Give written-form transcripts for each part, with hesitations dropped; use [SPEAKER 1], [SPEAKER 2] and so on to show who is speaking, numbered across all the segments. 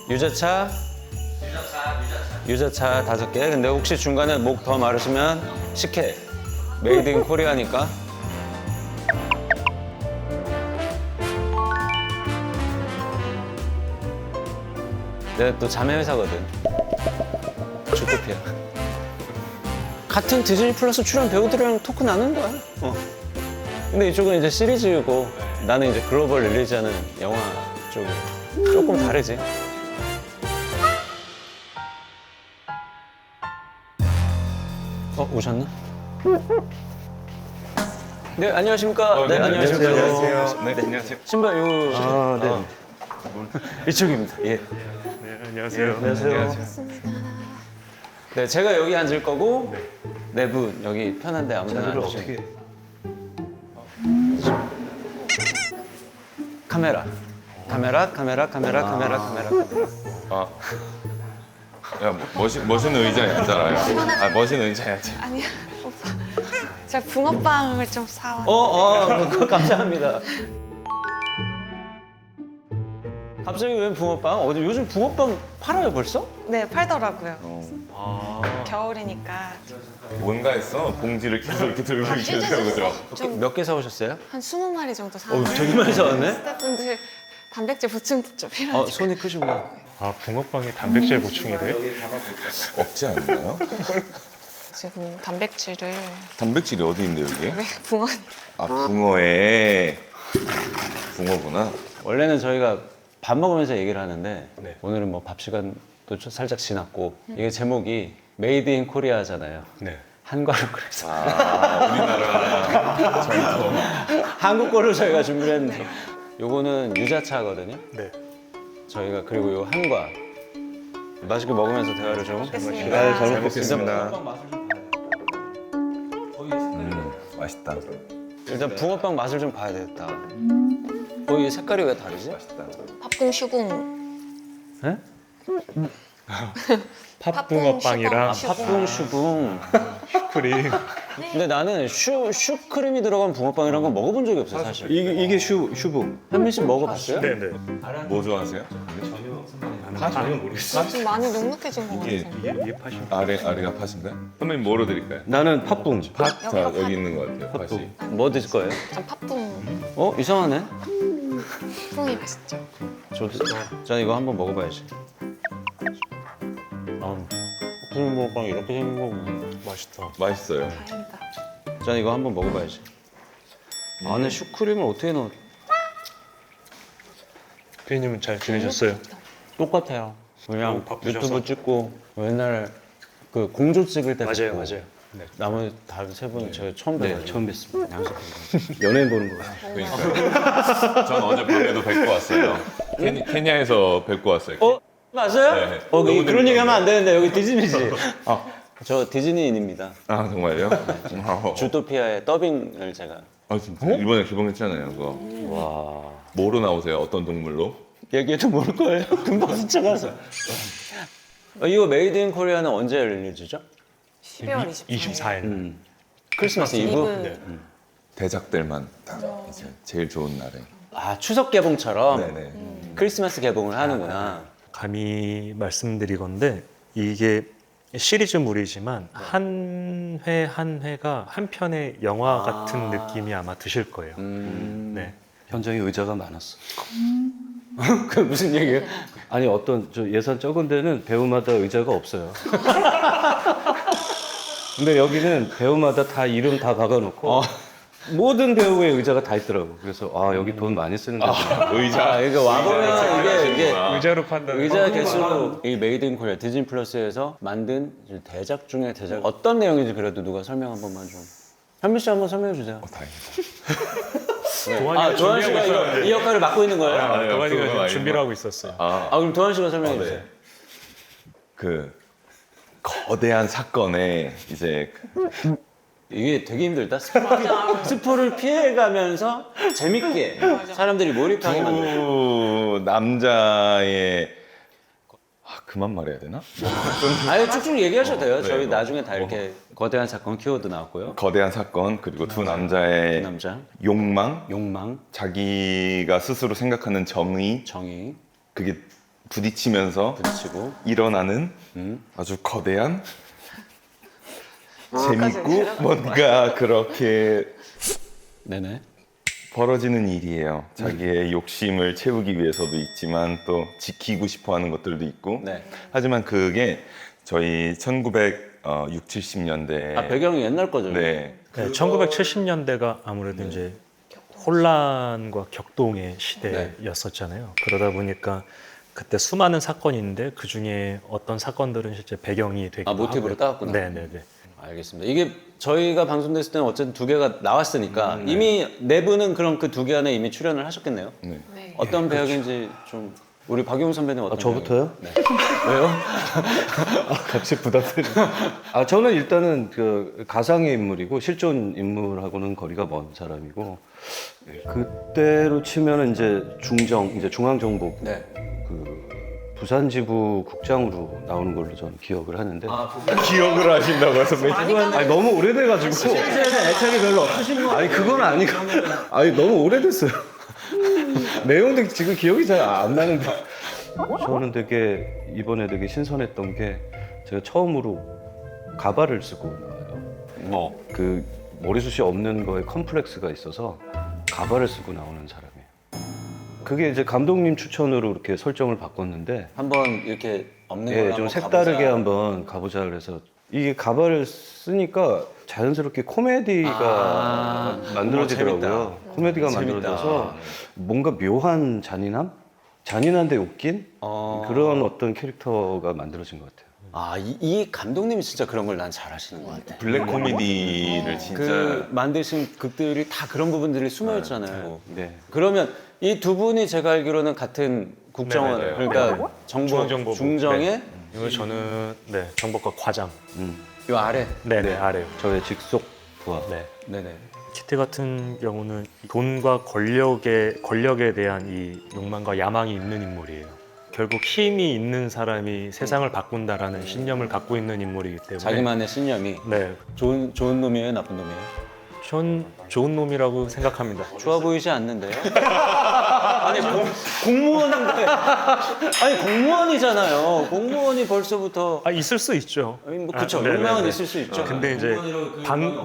[SPEAKER 1] 유자차. 유자차 5개. 근데 혹시 중간에 목 더 마르시면 식혜. 메이드 인 코리아니까. 내가 또 자매 회사거든. 주토피아. 같은 디즈니 플러스 출연 배우들이랑 토크 나누는 거야. 근데 이쪽은 이제 시리즈고 나는 이제 글로벌 릴리즈하는 영화 쪽이 조금 다르지. 오셨나? 네, 안녕하십니까? 네, 안녕하십니까?
[SPEAKER 2] 네, 안녕하세요.
[SPEAKER 1] 신발 요.
[SPEAKER 2] 네.
[SPEAKER 1] 이쪽입니다. 예.
[SPEAKER 2] 네, 안녕하세요.
[SPEAKER 1] 네, 제가 여기 앉을 거고 네 분 여기 편한데 아무데나 앉으시면. 카메라.
[SPEAKER 3] 아, 야, 멋있는 의자에 앉아라요. 아, 멋있는 의자에 앉아.
[SPEAKER 4] 아니야, 오빠. 제가 붕어빵을 좀 사왔는데.
[SPEAKER 1] 감사합니다. 갑자기 왜 붕어빵? 어디 요즘 붕어빵 팔아요 벌써?
[SPEAKER 4] 네, 팔더라고요. 겨울이니까
[SPEAKER 3] 뭔가 했어? 봉지를 계속 이렇게 들고 계시더라고요.
[SPEAKER 4] 좀
[SPEAKER 1] 몇 개 사오셨어요?
[SPEAKER 4] 한 20마리 정도 사왔는데
[SPEAKER 1] 되게 많이 사왔네.
[SPEAKER 4] 스태프분들 단백질 보충도 좀 필요하니까.
[SPEAKER 1] 손이 크시구나.
[SPEAKER 2] 아, 붕어빵에 단백질 보충이 돼요?
[SPEAKER 3] 없지 않나요?
[SPEAKER 4] 지금 단백질을
[SPEAKER 3] 단백질이 어디 있는데 여기?
[SPEAKER 4] 왜 붕어
[SPEAKER 3] 아, 붕어에 붕어구나.
[SPEAKER 1] 원래는 저희가 밥 먹으면서 얘기를 하는데
[SPEAKER 2] 네.
[SPEAKER 1] 오늘은 뭐 밥 시간도 살짝 지났고 이게 제목이 메이드 인 코리아잖아요.
[SPEAKER 2] 네.
[SPEAKER 1] 한과로 그래서
[SPEAKER 3] 아, 우리나라 전통.
[SPEAKER 1] 한국 거를 저희가 준비를 했는데 요거는 유자차거든요.
[SPEAKER 2] 네.
[SPEAKER 1] 저희가 그리고 요 한과 맛있게 먹으면서 대화를 좀
[SPEAKER 4] 먹겠습니다.
[SPEAKER 3] 잘 먹겠습니다. 맛있다.
[SPEAKER 1] 일단 붕어빵 맛을 좀 봐야 되겠다. 이 색깔이 왜 다르지?
[SPEAKER 4] 팥붕 슈붕.
[SPEAKER 1] 네?
[SPEAKER 2] 팥붕어빵이랑
[SPEAKER 1] 팥붕 슈붕.
[SPEAKER 2] 슈크림.
[SPEAKER 1] 근데 나는 슈크림이 들어간 붕어빵이란 건 먹어본 적이 없어요 사실.
[SPEAKER 5] 이게 슈붕.
[SPEAKER 1] 현민 씨 먹어봤어요?
[SPEAKER 2] 네네.
[SPEAKER 3] 뭐 좋아하세요?
[SPEAKER 2] 전혀 모르겠어요.
[SPEAKER 4] 좀 많이 눅눅해진 것
[SPEAKER 3] 이게
[SPEAKER 4] 같아요.
[SPEAKER 2] 이게 팥인가?
[SPEAKER 3] 아래가 팥인가요? 선배님 뭐로 드릴까요?
[SPEAKER 5] 나는 팥붕.
[SPEAKER 3] 팥? 자, 여기 있는 것 같아요, 팥이.
[SPEAKER 1] 뭐 드실 거예요?
[SPEAKER 4] 전 팥붕.
[SPEAKER 1] 이상하네.
[SPEAKER 4] 붕이 맛있죠.
[SPEAKER 1] 전 이거 한번 먹어봐야지. 붕어빵 이렇게 생긴 거구나.
[SPEAKER 2] 맛있다.
[SPEAKER 3] 맛있어요.
[SPEAKER 4] 다행이다.
[SPEAKER 1] 전 이거 한번 먹어봐야지. 안에 슈크림을 어떻게 넣어?
[SPEAKER 2] 피디님은 잘 지내셨어요?
[SPEAKER 1] 똑같아요. 그냥
[SPEAKER 2] 바쁘셔서.
[SPEAKER 1] 유튜브 찍고 옛날에 그 공조 찍을 때
[SPEAKER 2] 맞아요,
[SPEAKER 1] 뵙고
[SPEAKER 2] 맞아요. 네.
[SPEAKER 1] 나머지 다른 세 분은 제가 처음 뵈요.
[SPEAKER 5] 네, 처음 뵙습니다. 연예인 보는 거 같아요.
[SPEAKER 3] 그러니까요. 전 어제 밤에도 뵙고 왔어요. 케냐에서 뵙고 왔어요.
[SPEAKER 1] 맞아요?
[SPEAKER 3] 네.
[SPEAKER 1] 그런 얘기 하면 안 되는데 여기 디즈니지. 저 디즈니인입니다.
[SPEAKER 3] 아, 정말요?
[SPEAKER 1] 주토피아의 더빙을 제가
[SPEAKER 3] 아, 진짜? 일본에 개봉했잖아요, 그거.
[SPEAKER 1] 와
[SPEAKER 3] 뭐로 나오세요? 어떤 동물로?
[SPEAKER 1] 얘기해도 모를 거예요. 금방 스쳐가서. 이거 메이드 인 코리아는 언제 릴리즈죠?
[SPEAKER 4] 12월 24일.
[SPEAKER 2] 24일.
[SPEAKER 1] 크리스마스 이브?
[SPEAKER 4] 이브.
[SPEAKER 3] 대작들만 딱 이제 제일 좋은 날에.
[SPEAKER 1] 아 추석 개봉처럼
[SPEAKER 3] 네네.
[SPEAKER 1] 크리스마스 개봉을 하는구나.
[SPEAKER 2] 감히 말씀드리건데 이게 시리즈물이지만 한 회 한 회가 한 편의 영화 같은 느낌이 아마 드실 거예요. 네.
[SPEAKER 5] 현장에 의자가 많았어.
[SPEAKER 1] 그 무슨 얘기예요?
[SPEAKER 5] 아니 어떤 저 예산 적은 데는 배우마다 의자가 없어요. 근데 여기는 배우마다 다 이름 다 박아놓고 모든 배우의 의자가 다 있더라고. 그래서 여기 돈 많이 쓰는데.
[SPEAKER 3] 의자.
[SPEAKER 1] 이거 와보면 이게
[SPEAKER 2] 의자로 판단.
[SPEAKER 1] 의자 개수로 이 메이드 인 코리아 디즈니 플러스에서 만든 대작 중에 대작 어떤 내용인지 그래도 누가 설명 한 번만 좀. 현미 씨 한번 설명해 주세요.
[SPEAKER 2] 도환이가
[SPEAKER 1] 도환
[SPEAKER 2] 준비하고
[SPEAKER 1] 씨가
[SPEAKER 2] 있었는데.
[SPEAKER 1] 이 역할을 맡고 있는 거예요?
[SPEAKER 3] 네,
[SPEAKER 2] 도환이가
[SPEAKER 3] 그건
[SPEAKER 2] 지금
[SPEAKER 3] 아니고.
[SPEAKER 2] 준비를 하고 있었어요.
[SPEAKER 1] 그럼 도환 씨가 설명해 주세요.
[SPEAKER 3] 그 거대한 사건에 이제
[SPEAKER 1] 이게 되게 힘들다. 스포를 피해가면서 재밌게 사람들이 몰입하게 만들어.
[SPEAKER 3] 두 남자의 그만 말해야 되나?
[SPEAKER 1] 아니 쭉쭉 얘기하셔도 돼요.
[SPEAKER 3] 네,
[SPEAKER 1] 저희
[SPEAKER 3] 뭐.
[SPEAKER 1] 나중에 다 이렇게 거대한 사건 키워드 나왔고요.
[SPEAKER 3] 거대한 사건 그리고 두 남자의
[SPEAKER 1] 남자,
[SPEAKER 3] 욕망,
[SPEAKER 1] 욕망,
[SPEAKER 3] 자기가 스스로 생각하는 정의,
[SPEAKER 1] 정의,
[SPEAKER 3] 그게 부딪히면서
[SPEAKER 1] 부딪히고.
[SPEAKER 3] 일어나는 아주 거대한 재밌고
[SPEAKER 4] 내려가는
[SPEAKER 3] 뭔가 그렇게
[SPEAKER 1] 네네.
[SPEAKER 3] 벌어지는 일이에요. 자기의 욕심을 채우기 위해서도 있지만 또 지키고 싶어하는 것들도 있고.
[SPEAKER 1] 네.
[SPEAKER 3] 하지만 그게 저희 1960, 70년대
[SPEAKER 1] 아 배경이 옛날 거죠.
[SPEAKER 3] 네.
[SPEAKER 2] 네, 1970년대가 아무래도 이제 혼란과 격동의 시대였었잖아요. 그러다 보니까 그때 수많은 사건이 있는데 그 중에 어떤 사건들은 실제 배경이 되기도
[SPEAKER 1] 아 모티브로
[SPEAKER 2] 하고요.
[SPEAKER 1] 따왔구나.
[SPEAKER 2] 네네네.
[SPEAKER 1] 알겠습니다. 이게 저희가 방송됐을 때는 어쨌든 두 개가 나왔으니까 이미 네 분은 그럼 그 두 개 안에 이미 출연을 하셨겠네요.
[SPEAKER 3] 네.
[SPEAKER 4] 네.
[SPEAKER 1] 어떤 배역인지 좀 우리 박용훈 선배님 어떤
[SPEAKER 5] 저부터요?
[SPEAKER 1] 배역이에요? 네. 왜요?
[SPEAKER 5] 갑자기 부담되네. 저는 일단은 그 가상의 인물이고 실존 인물하고는 거리가 먼 사람이고, 그때로 치면은 이제 이제 중앙정보부
[SPEAKER 1] 네.
[SPEAKER 5] 그 부산지부 국장으로 나오는 걸로 저는 기억을 하는데.
[SPEAKER 3] 기억을 하신다고요, 선배님?
[SPEAKER 5] 아니 너무 오래돼가지고
[SPEAKER 1] 애착이 별로 없으신 거
[SPEAKER 5] 아니 그건 아니고 아니 너무 오래됐어요. 내용도 지금 기억이 잘 안 나는데 저는 되게 이번에 되게 신선했던 게 제가 처음으로 가발을 쓰고 나와요. 그 머리숱이 없는 거에 컴플렉스가 있어서 가발을 쓰고 나오는 사람이에요. 그게 이제 감독님 추천으로 이렇게 설정을 바꿨는데
[SPEAKER 1] 한번 이렇게 없는
[SPEAKER 5] 예,
[SPEAKER 1] 걸로
[SPEAKER 5] 좀
[SPEAKER 1] 한번
[SPEAKER 5] 색다르게
[SPEAKER 1] 가보자.
[SPEAKER 5] 한번 가보자 그래서 이게 가발을 쓰니까 자연스럽게 코미디가 만들어지더라고요. 코미디가
[SPEAKER 1] 재밌다.
[SPEAKER 5] 만들어져서 뭔가 묘한 잔인함? 잔인한데 웃긴? 그런 어떤 캐릭터가 만들어진 것 같아요.
[SPEAKER 1] 이 감독님이 진짜 그런 걸 난 잘하시는 것 같아.
[SPEAKER 3] 블랙 코미디를 진짜
[SPEAKER 1] 그 만드신 극들이 다 그런 부분들이 숨어 있잖아요.
[SPEAKER 5] 네.
[SPEAKER 1] 그러면 이 두 분이 제가 알기로는 같은 국정원,
[SPEAKER 2] 네네네.
[SPEAKER 1] 그러니까 정보
[SPEAKER 2] 중앙정보부.
[SPEAKER 1] 중정의
[SPEAKER 2] 네. 이거 저는 네 정보과 과장.
[SPEAKER 1] 요 아래.
[SPEAKER 2] 네네 아래요.
[SPEAKER 5] 저의 직속 부하.
[SPEAKER 2] 네.
[SPEAKER 1] 네네.
[SPEAKER 2] 키티 같은 경우는 돈과 권력에 대한 이 욕망과 야망이 있는 인물이에요. 결국 힘이 있는 사람이 세상을 바꾼다라는 신념을 갖고 있는 인물이기 때문에
[SPEAKER 1] 자기만의 신념이
[SPEAKER 2] 네,
[SPEAKER 1] 좋은 놈이에요, 나쁜 놈이에요?
[SPEAKER 2] 전 좋은 놈이라고 생각합니다.
[SPEAKER 1] 좋아 보이지 않는데요? 아니 공무원인데 아니 공무원이잖아요. 공무원이 벌써부터
[SPEAKER 2] 있을 수 있죠.
[SPEAKER 1] 아니, 뭐 그쵸
[SPEAKER 2] 네네네.
[SPEAKER 1] 욕망은 있을 수 있죠.
[SPEAKER 2] 근데 이제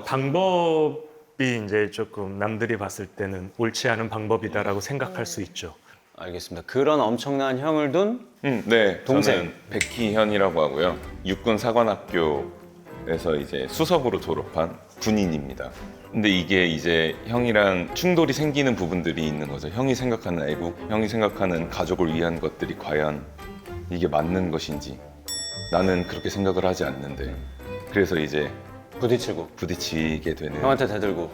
[SPEAKER 2] 방법이 이제 조금 남들이 봤을 때는 옳지 않은 방법이다라고 생각할 수 있죠.
[SPEAKER 1] 알겠습니다. 그런 엄청난 형을 둔
[SPEAKER 3] 네,
[SPEAKER 1] 동생.
[SPEAKER 3] 저는 백희현이라고 하고요. 육군 사관학교에서 이제 수석으로 졸업한 군인입니다. 근데 이게 이제 형이랑 충돌이 생기는 부분들이 있는 거죠. 형이 생각하는 애국, 형이 생각하는 가족을 위한 것들이 과연 이게 맞는 것인지 나는 그렇게 생각을 하지 않는데 그래서 이제 부딪히게 되는
[SPEAKER 1] 형한테 대들고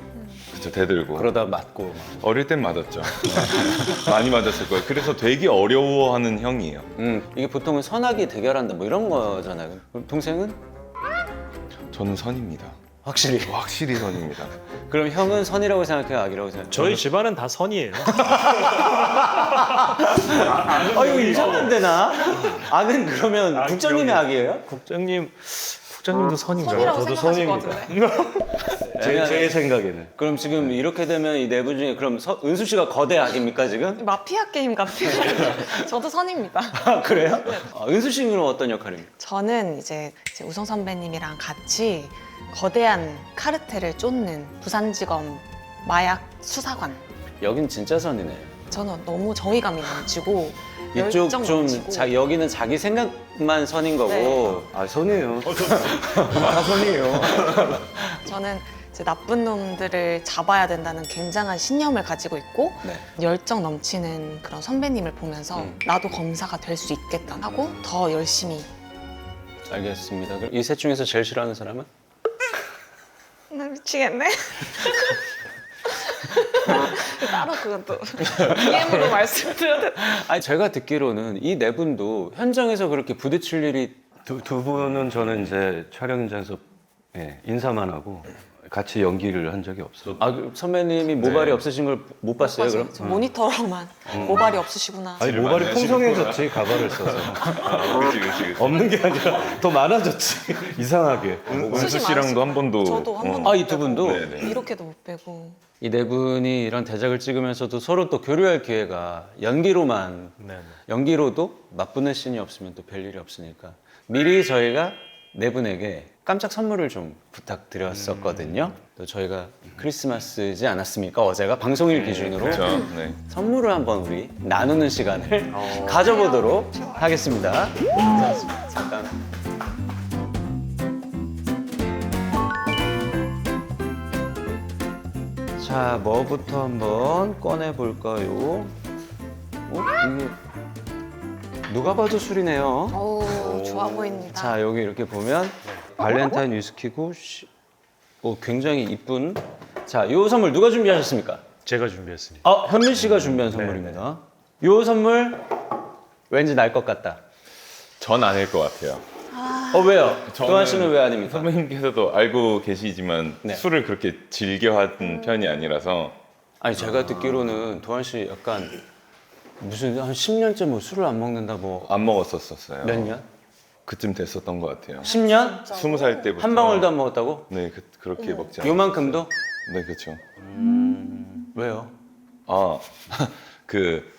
[SPEAKER 3] 그쵸, 대들고
[SPEAKER 1] 그러다 맞고
[SPEAKER 3] 어릴 땐 맞았죠. 많이 맞았을 거예요. 그래서 되게 어려워하는 형이에요.
[SPEAKER 1] 이게 보통은 선악이 대결한다 뭐 이런 거잖아요. 그럼 동생은
[SPEAKER 3] 저는 선입니다.
[SPEAKER 1] 확실히.
[SPEAKER 3] 확실히 선입니다.
[SPEAKER 1] 그럼 형은 선이라고 생각해요, 악이라고 생각해요?
[SPEAKER 2] 저희 집안은 다 선이에요.
[SPEAKER 1] 이거 이상한데 나? 악은 그러면 국장님의 악이에요?
[SPEAKER 2] 국장님도 선인가요?
[SPEAKER 4] 선이라고
[SPEAKER 5] 저도
[SPEAKER 4] 생각하실 것
[SPEAKER 5] 선입니다.
[SPEAKER 4] 같은데.
[SPEAKER 5] 제 생각에는.
[SPEAKER 1] 그럼 지금 이렇게 되면 이 네 분 중에 그럼 은수 씨가 거대 악입니까 지금?
[SPEAKER 4] 마피아 게임 같아요. 저도 선입니다.
[SPEAKER 1] 아, 그래요? 은수 씨는 그럼 어떤 역할입니까?
[SPEAKER 4] 저는 이제 우성 선배님이랑 같이 거대한 카르텔을 쫓는 부산지검 마약 수사관.
[SPEAKER 1] 여긴 진짜 선이네.
[SPEAKER 4] 저는 너무 정의감이 넘치고
[SPEAKER 1] 이쪽
[SPEAKER 4] 열정
[SPEAKER 1] 좀
[SPEAKER 4] 넘치고.
[SPEAKER 1] 여기는 자기 생각만 선인 거고
[SPEAKER 5] 선이에요.
[SPEAKER 1] 다 선이에요.
[SPEAKER 4] 저는 이제 나쁜 놈들을 잡아야 된다는 굉장한 신념을 가지고 있고
[SPEAKER 1] 네.
[SPEAKER 4] 열정 넘치는 그런 선배님을 보면서 나도 검사가 될 수 있겠다 하고 더 열심히.
[SPEAKER 1] 알겠습니다. 이 셋 중에서 제일 싫어하는 사람은?
[SPEAKER 4] 나 미치겠네. 따로 그건 또 DM으로 말씀드려야 돼.
[SPEAKER 1] 아니 제가 듣기로는 이 네 분도 현장에서 그렇게 부딪힐 일이
[SPEAKER 5] 두 분은 저는 이제 촬영 현장에서 인사만 하고 같이 연기를 한 적이 없어.
[SPEAKER 1] 아, 선배님이 모발이
[SPEAKER 3] 네.
[SPEAKER 1] 없으신 걸 못 봤어요, 그럼?
[SPEAKER 4] 저 모니터로만 모발이 없으시구나.
[SPEAKER 5] 아니 모발이 풍성해졌지 가발을 써서.
[SPEAKER 3] 그치.
[SPEAKER 5] 없는 게 아니라 더 많아졌지. 이상하게.
[SPEAKER 3] 은수 씨랑도 한 번도.
[SPEAKER 4] 저도 한 번도
[SPEAKER 1] 아,
[SPEAKER 4] 못
[SPEAKER 1] 이 두
[SPEAKER 4] 빼고,
[SPEAKER 1] 분도?
[SPEAKER 3] 네네.
[SPEAKER 4] 이렇게도 못 빼고.
[SPEAKER 1] 이 네 분이 이런 대작을 찍으면서도 서로 또 교류할 기회가 연기로만,
[SPEAKER 2] 네.
[SPEAKER 1] 연기로도 맞붙는 씬이 없으면 또 별 일이 없으니까 미리 저희가 네 분에게 깜짝 선물을 좀 부탁드렸었거든요. 또 저희가 크리스마스지 않았습니까? 어제가 방송일 기준으로
[SPEAKER 3] 그렇죠. 네.
[SPEAKER 1] 선물을 한번 우리 나누는 시간을 가져보도록 하겠습니다. 자, 잠깐. 자, 뭐부터 한번 꺼내 볼까요? 이게 누가 봐도 술이네요.
[SPEAKER 4] 어우, 좋아 보입니다.
[SPEAKER 1] 자, 여기 이렇게 보면 발렌타인 위스키고 굉장히 이쁜. 자, 요 선물 누가 준비하셨습니까?
[SPEAKER 2] 제가 준비했습니다.
[SPEAKER 1] 현민 씨가 준비한 선물입니다. 요 선물 왠지 날 것 같다.
[SPEAKER 3] 전 아닐 것 같아요.
[SPEAKER 1] 왜요?
[SPEAKER 3] 저는
[SPEAKER 1] 도한 씨는 왜 아닙니까?
[SPEAKER 3] 선배님께서도 알고 계시지만
[SPEAKER 1] 네.
[SPEAKER 3] 술을 그렇게 즐겨하는 편이 아니라서
[SPEAKER 1] 아니, 제가 듣기로는 도한 씨 약간 무슨 한 10년째 뭐 술을 안 먹는다 뭐.
[SPEAKER 3] 안 먹었었어요.
[SPEAKER 1] 몇 년?
[SPEAKER 3] 그쯤 됐었던 것 같아요.
[SPEAKER 1] 10년?
[SPEAKER 3] 20살 때부터
[SPEAKER 1] 한 방울도 안 먹었다고?
[SPEAKER 3] 네, 그렇게 먹지 않아요.
[SPEAKER 1] 요만큼도?
[SPEAKER 3] 네, 그렇죠.
[SPEAKER 1] 왜요?
[SPEAKER 3] 아, 그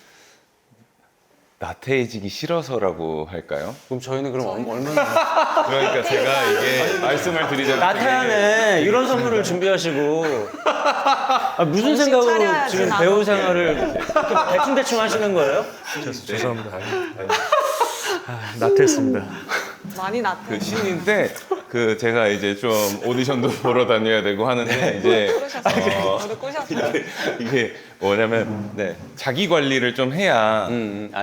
[SPEAKER 3] 나태해지기 싫어서라고 할까요?
[SPEAKER 1] 그럼 저희는 그럼 얼마나
[SPEAKER 3] 그러니까 제가 이게 말씀을 드리자면
[SPEAKER 1] 나태하네 이런 선물을 준비하시고 무슨
[SPEAKER 4] 정신
[SPEAKER 1] 생각으로
[SPEAKER 4] 차려야지,
[SPEAKER 1] 지금
[SPEAKER 4] 나도.
[SPEAKER 1] 배우 생활을 이렇게 대충대충 하시는 거예요?
[SPEAKER 2] 죄송합니다. 나태했습니다.
[SPEAKER 4] 많이 낫다.
[SPEAKER 3] 그 신인데 그 제가 이제 좀 오디션도 보러 다녀야 되고 하는데 이제
[SPEAKER 4] 꼬셨어요. 저도 꼬셨어요.
[SPEAKER 3] 이게 뭐냐면
[SPEAKER 1] 네.
[SPEAKER 3] 자기 관리를 좀 해야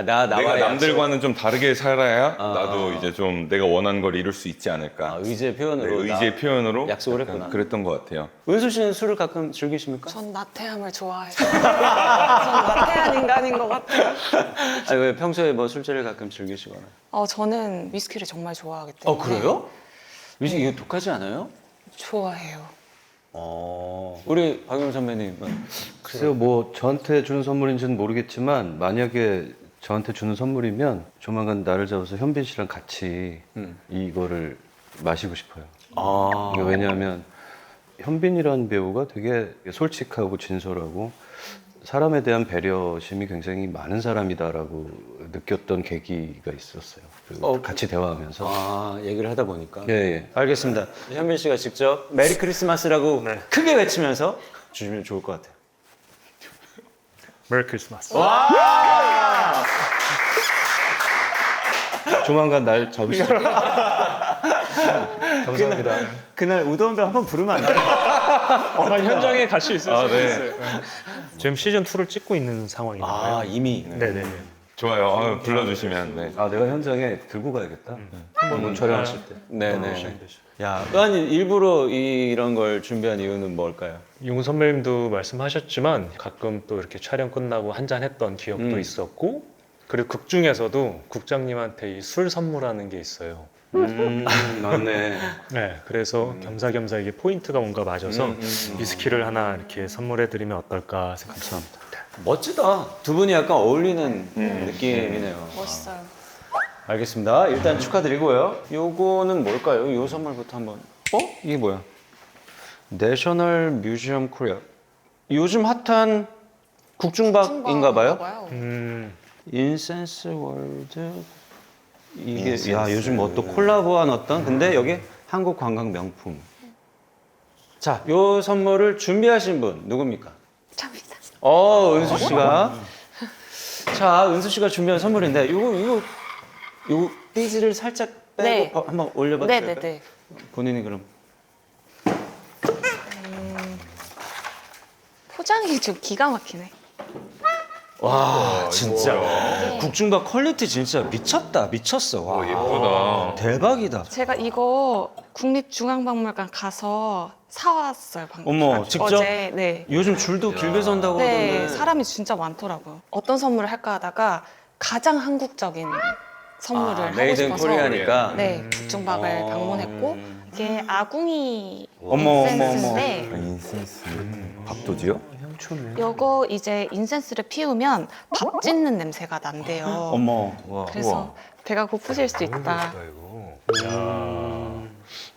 [SPEAKER 1] 나와
[SPEAKER 3] 내가 남들과는 좀 다르게 살아야
[SPEAKER 1] 아.
[SPEAKER 3] 나도 이제 좀 내가 원하는 걸 이룰 수 있지 않을까.
[SPEAKER 1] 의지의 표현으로
[SPEAKER 3] 네, 의지의 표현으로
[SPEAKER 1] 약속을
[SPEAKER 3] 약간
[SPEAKER 1] 했구나.
[SPEAKER 3] 그랬던 것 같아요.
[SPEAKER 1] 은수 씨는 술을 가끔 즐기십니까?
[SPEAKER 4] 전 나태함을 좋아해요. 전 나태한 인간인 것 같아요.
[SPEAKER 1] 아니, 왜 평소에 뭐 술자리를 가끔 즐기시거나?
[SPEAKER 4] 저는 위스키를 정말 좋아하기 때문에.
[SPEAKER 1] 그래요? 위스키 이거 독하지 않아요?
[SPEAKER 4] 좋아해요.
[SPEAKER 1] 우리 박영 선배님은
[SPEAKER 5] 글쎄요, 뭐 저한테 주는 선물인지는 모르겠지만 만약에 저한테 주는 선물이면 조만간 나를 잡아서 현빈 씨랑 같이 이거를 마시고 싶어요. 이게 왜냐하면 현빈이라는 배우가 되게 솔직하고 진솔하고 사람에 대한 배려심이 굉장히 많은 사람이다라고 느꼈던 계기가 있었어요. 그리고 같이 대화하면서.
[SPEAKER 1] 얘기를 하다 보니까.
[SPEAKER 5] 예, 예.
[SPEAKER 1] 알겠습니다. 현빈 씨가 직접 메리 크리스마스라고 크게 외치면서 주시면 좋을 것 같아요.
[SPEAKER 2] 메리 크리스마스.
[SPEAKER 5] 조만간 날 잡으시죠. 감사합니다.
[SPEAKER 1] 그날 우도원배 한번 부르면 안 돼요?
[SPEAKER 2] 현장에 갈 수 있을 수도
[SPEAKER 3] 네.
[SPEAKER 2] 있어요. 지금 시즌 2를 찍고 있는 상황이니까요.
[SPEAKER 1] 이미.
[SPEAKER 2] 네네.
[SPEAKER 3] 좋아요. 불러주시면. 네.
[SPEAKER 5] 내가 현장에 들고 가야겠다. 한번 촬영하실 때.
[SPEAKER 1] 네네. 야, 의원님 일부러 이런 걸 준비한 이유는 뭘까요?
[SPEAKER 2] 용훈 선배님도 말씀하셨지만 가끔 또 이렇게 촬영 끝나고 한잔 했던 기억도 있었고, 그리고 극 중에서도 국장님한테 이 술 선물하는 게 있어요.
[SPEAKER 5] 맞네.
[SPEAKER 2] 네, 그래서 겸사겸사 이게 포인트가 뭔가 맞아서 위스키를 하나 이렇게 선물해드리면 어떨까 생각합니다.
[SPEAKER 1] 멋지다. 두 분이 약간 어울리는 느낌이네요.
[SPEAKER 4] 멋있어요.
[SPEAKER 1] 알겠습니다. 일단 축하드리고요. 요거는 뭘까요? 요 선물부터 한번. 이게 뭐야? 내셔널 뮤지엄 코리아. 요즘 핫한 국중박인가 봐요. 인센스 월드. 이게 요즘 뭐 또 콜라보한 어떤 근데 여기 한국 관광 명품. 자, 요 선물을 준비하신 분 누굽니까?
[SPEAKER 4] 참이다.
[SPEAKER 1] 은수 씨가. 자, 은수 씨가 준비한 선물인데 요거 삐지를 살짝 빼고
[SPEAKER 4] 네.
[SPEAKER 1] 한번 올려봐도 될까요?
[SPEAKER 4] 네네네.
[SPEAKER 1] 본인이 그럼.
[SPEAKER 4] 포장이 좀 기가 막히네.
[SPEAKER 1] 와, 진짜 국중박 퀄리티 진짜 미쳤어. 와,
[SPEAKER 3] 예쁘다.
[SPEAKER 1] 대박이다.
[SPEAKER 4] 제가 이거 국립중앙박물관 가서 사왔어요. 방금.
[SPEAKER 1] 어머, 직접?
[SPEAKER 4] 어제, 네.
[SPEAKER 1] 요즘 줄도 길게 선다고
[SPEAKER 4] 네,
[SPEAKER 1] 하던데.
[SPEAKER 4] 사람이 진짜 많더라고요. 어떤 선물을 할까 하다가 가장 한국적인 선물을 하고
[SPEAKER 1] 메이드 인
[SPEAKER 4] 싶어서
[SPEAKER 1] 코리아니까.
[SPEAKER 4] 네, 국중박을 방문했고 이게 아궁이
[SPEAKER 5] 어머,
[SPEAKER 4] 인센스인데
[SPEAKER 3] 인센스. 밥도지요?
[SPEAKER 5] 향초네.
[SPEAKER 4] 요거 이제 인센스를 피우면 밥 짓는 냄새가 난대요.
[SPEAKER 5] 어머. 와.
[SPEAKER 4] 그래서 배가 고프실 수 있다.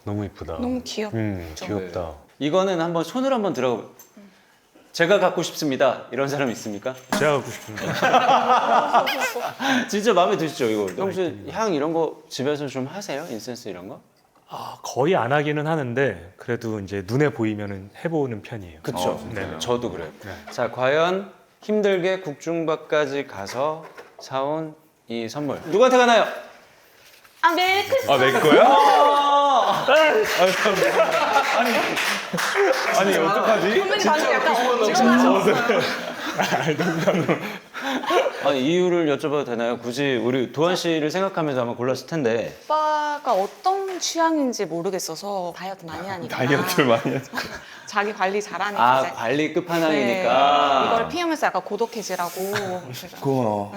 [SPEAKER 2] 너무 이쁘다.
[SPEAKER 4] 너무 귀엽죠.
[SPEAKER 2] 귀엽다.
[SPEAKER 1] 이거는 한번 손으로 한번 들어가. 제가 갖고 싶습니다. 이런 사람 있습니까?
[SPEAKER 2] 제가 갖고 싶은데.
[SPEAKER 1] 진짜 마음에 드시죠 이거? 평소에 향 이런 거 집에서 좀 하세요? 인센스 이런 거?
[SPEAKER 2] 거의 안 하기는 하는데 그래도 이제 눈에 보이면은 해보는 편이에요.
[SPEAKER 1] 그쵸.
[SPEAKER 2] 네네.
[SPEAKER 1] 저도 그래요.
[SPEAKER 2] 네.
[SPEAKER 1] 자, 과연 힘들게 국중밥까지 가서 사온 이 선물 누구한테 가나요?
[SPEAKER 4] 아, 메리 크리스마스.
[SPEAKER 3] 아, 내 거야? 아니, 어떡하지?
[SPEAKER 4] 선배님 방금 약간 지금
[SPEAKER 1] 아니, 이유를 여쭤봐도 되나요? 굳이 우리 도한 씨를 생각하면서 아마 골랐을 텐데.
[SPEAKER 4] 오빠가 어떤 취향인지 모르겠어서 다이어트 많이 하니까.
[SPEAKER 3] 다이어트를 많이 하죠.
[SPEAKER 4] 자기 관리 잘하니까.
[SPEAKER 1] 아,
[SPEAKER 4] 이제
[SPEAKER 1] 관리
[SPEAKER 4] 네,
[SPEAKER 1] 끝판왕이니까.
[SPEAKER 4] 이걸 피우면서 약간 고독해지라고. 제가.
[SPEAKER 3] 고마워.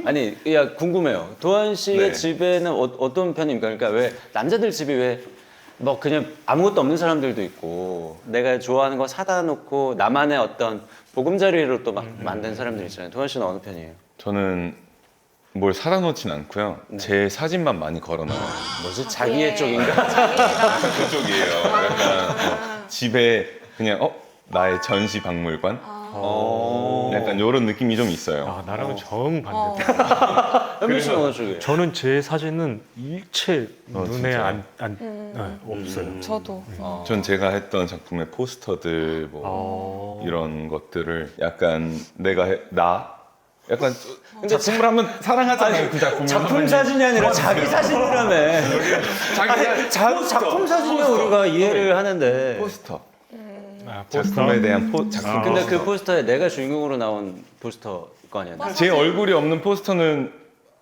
[SPEAKER 1] 아니, 야, 궁금해요. 도한 씨의
[SPEAKER 3] 네.
[SPEAKER 1] 집에는 어떤 편입니까? 그러니까 왜 남자들 집이 왜 뭐 그냥 아무것도 없는 사람들도 있고 내가 좋아하는 거 사다 놓고 나만의 어떤 보금자리로 또 막 만든 사람들 있잖아요. 도한 씨는 어느 편이에요?
[SPEAKER 3] 저는 뭘 사다 놓진 않고요. 제 사진만 많이 걸어놔요.
[SPEAKER 1] 뭐지? 자기의
[SPEAKER 4] 예.
[SPEAKER 1] 쪽인가?
[SPEAKER 4] 자기가.
[SPEAKER 3] 그쪽이에요. 약간 집에 그냥 나의 전시 박물관? 약간 이런 느낌이 좀 있어요.
[SPEAKER 2] 나랑은 정반대.
[SPEAKER 1] 현민 씨는 어느 쪽이에요?
[SPEAKER 2] 저는 제 사진은 일체 눈에
[SPEAKER 3] 진짜요?
[SPEAKER 2] 없어요.
[SPEAKER 4] 저도.
[SPEAKER 3] 전 제가 했던 작품의 포스터들 뭐 이런 것들을 약간 약간 작품을 하면 사랑하잖아요. 그 작품을.
[SPEAKER 1] 작품 사진이 아니라 자기 사진이라며. 작품 사진이야 우리가 이해를 하는데.
[SPEAKER 3] 포스터.
[SPEAKER 2] 포스터?
[SPEAKER 3] 작품에 대한 작품.
[SPEAKER 1] 근데 그 포스터에 내가 주인공으로 나온 포스터 거 아니야?
[SPEAKER 3] 제 얼굴이 없는 포스터는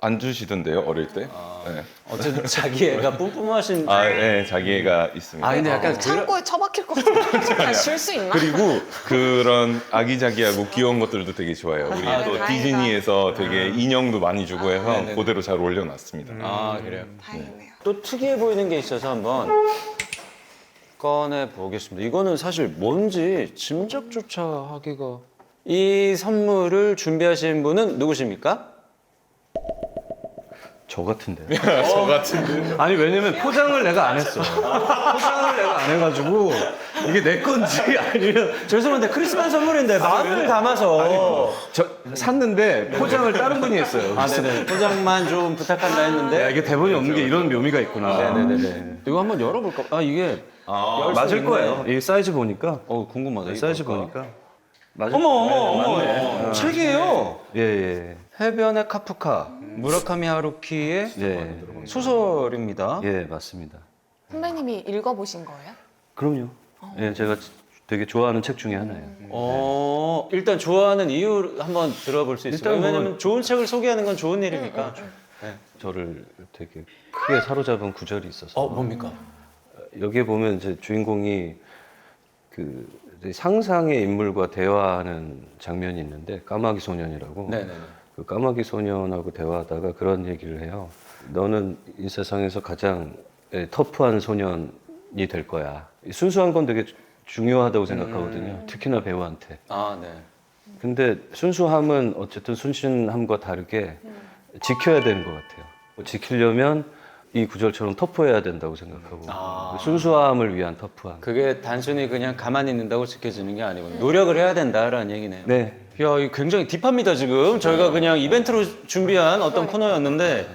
[SPEAKER 3] 안 주시던데요, 어릴 때. 네.
[SPEAKER 1] 어쨌든 자기 애가 뿜뿜하신.
[SPEAKER 3] 네, 자기 애가 있습니다.
[SPEAKER 1] 아, 근데 약간
[SPEAKER 4] 창고에 처박힐 것 같은데. 줄수 있나?
[SPEAKER 3] 그리고 그런 아기자기하고 귀여운 것들도 되게 좋아해요. 우리
[SPEAKER 4] 아,
[SPEAKER 3] 또
[SPEAKER 4] 다행이다.
[SPEAKER 3] 디즈니에서 되게 인형도 많이 주고 해서
[SPEAKER 1] 네네네.
[SPEAKER 3] 그대로 잘 올려놨습니다.
[SPEAKER 1] 아, 그래요.
[SPEAKER 4] 다행이네요.
[SPEAKER 1] 또 특이해 보이는 게 있어서 한번 꺼내 보겠습니다. 이거는 사실 뭔지 짐작조차 하기가. 이 선물을 준비하신 분은 누구십니까?
[SPEAKER 5] 저 같은데.
[SPEAKER 3] 저 같은데.
[SPEAKER 5] 아니 왜냐면 포장을 내가 안 했어. 포장을 내가 안 해가지고 이게 내 건지 아니면
[SPEAKER 1] 죄송한데 크리스마스 선물인데 마음을 담아서.
[SPEAKER 5] 저 샀는데 포장을 다른 분이 했어요.
[SPEAKER 1] 아, 네네. 포장만 좀 부탁한다
[SPEAKER 5] 야,
[SPEAKER 1] 했는데.
[SPEAKER 5] 이게 대본이 없는 게 이런 묘미가 있구나.
[SPEAKER 1] 네네네. 이거 한번 열어볼까? 아, 이게. 열수
[SPEAKER 5] 맞을
[SPEAKER 1] 있네.
[SPEAKER 5] 거예요. 이 사이즈 보니까.
[SPEAKER 1] 궁금하다. 이거
[SPEAKER 5] 사이즈
[SPEAKER 1] 볼까?
[SPEAKER 5] 보니까. 맞을
[SPEAKER 1] 어머,
[SPEAKER 5] 거예요.
[SPEAKER 1] 어머, 어머.
[SPEAKER 5] 맞네.
[SPEAKER 1] 책이에요.
[SPEAKER 5] 예, 예.
[SPEAKER 1] 해변의 카프카, 무라카미 하루키의
[SPEAKER 5] 예.
[SPEAKER 1] 소설입니다.
[SPEAKER 5] 예, 맞습니다.
[SPEAKER 4] 선배님이 읽어보신 거예요?
[SPEAKER 5] 그럼요. 예, 제가 되게 좋아하는 책 중에 하나예요.
[SPEAKER 1] 일단 좋아하는 이유 한번 들어볼 수 있을까요?
[SPEAKER 5] 일단 뭐-
[SPEAKER 1] 왜냐면 좋은 책을 소개하는 건 좋은 일이니까.
[SPEAKER 5] 저를 되게 크게 사로잡은 구절이 있어서.
[SPEAKER 1] 뭡니까?
[SPEAKER 5] 여기에 보면 이제 주인공이 그 상상의 인물과 대화하는 장면이 있는데 까마귀 소년이라고.
[SPEAKER 1] 네네네.
[SPEAKER 5] 그 까마귀 소년하고 대화하다가 그런 얘기를 해요. 너는 이 세상에서 가장 터프한 소년이 될 거야. 순수한 건 되게 중요하다고 생각하거든요. 특히나 배우한테.
[SPEAKER 1] 아, 네.
[SPEAKER 5] 근데 순수함은 어쨌든 순신함과 다르게 지켜야 되는 것 같아요. 지키려면 이 구절처럼 터프해야 된다고 생각하고 순수함을 위한 터프함.
[SPEAKER 1] 그게 단순히 그냥 가만히 있는다고 지켜지는 게 아니고 노력을 해야 된다라는 얘기네요.
[SPEAKER 5] 네.
[SPEAKER 1] 야, 이거 굉장히 딥합니다, 지금. 저희가 그냥 이벤트로 준비한 어떤 코너였는데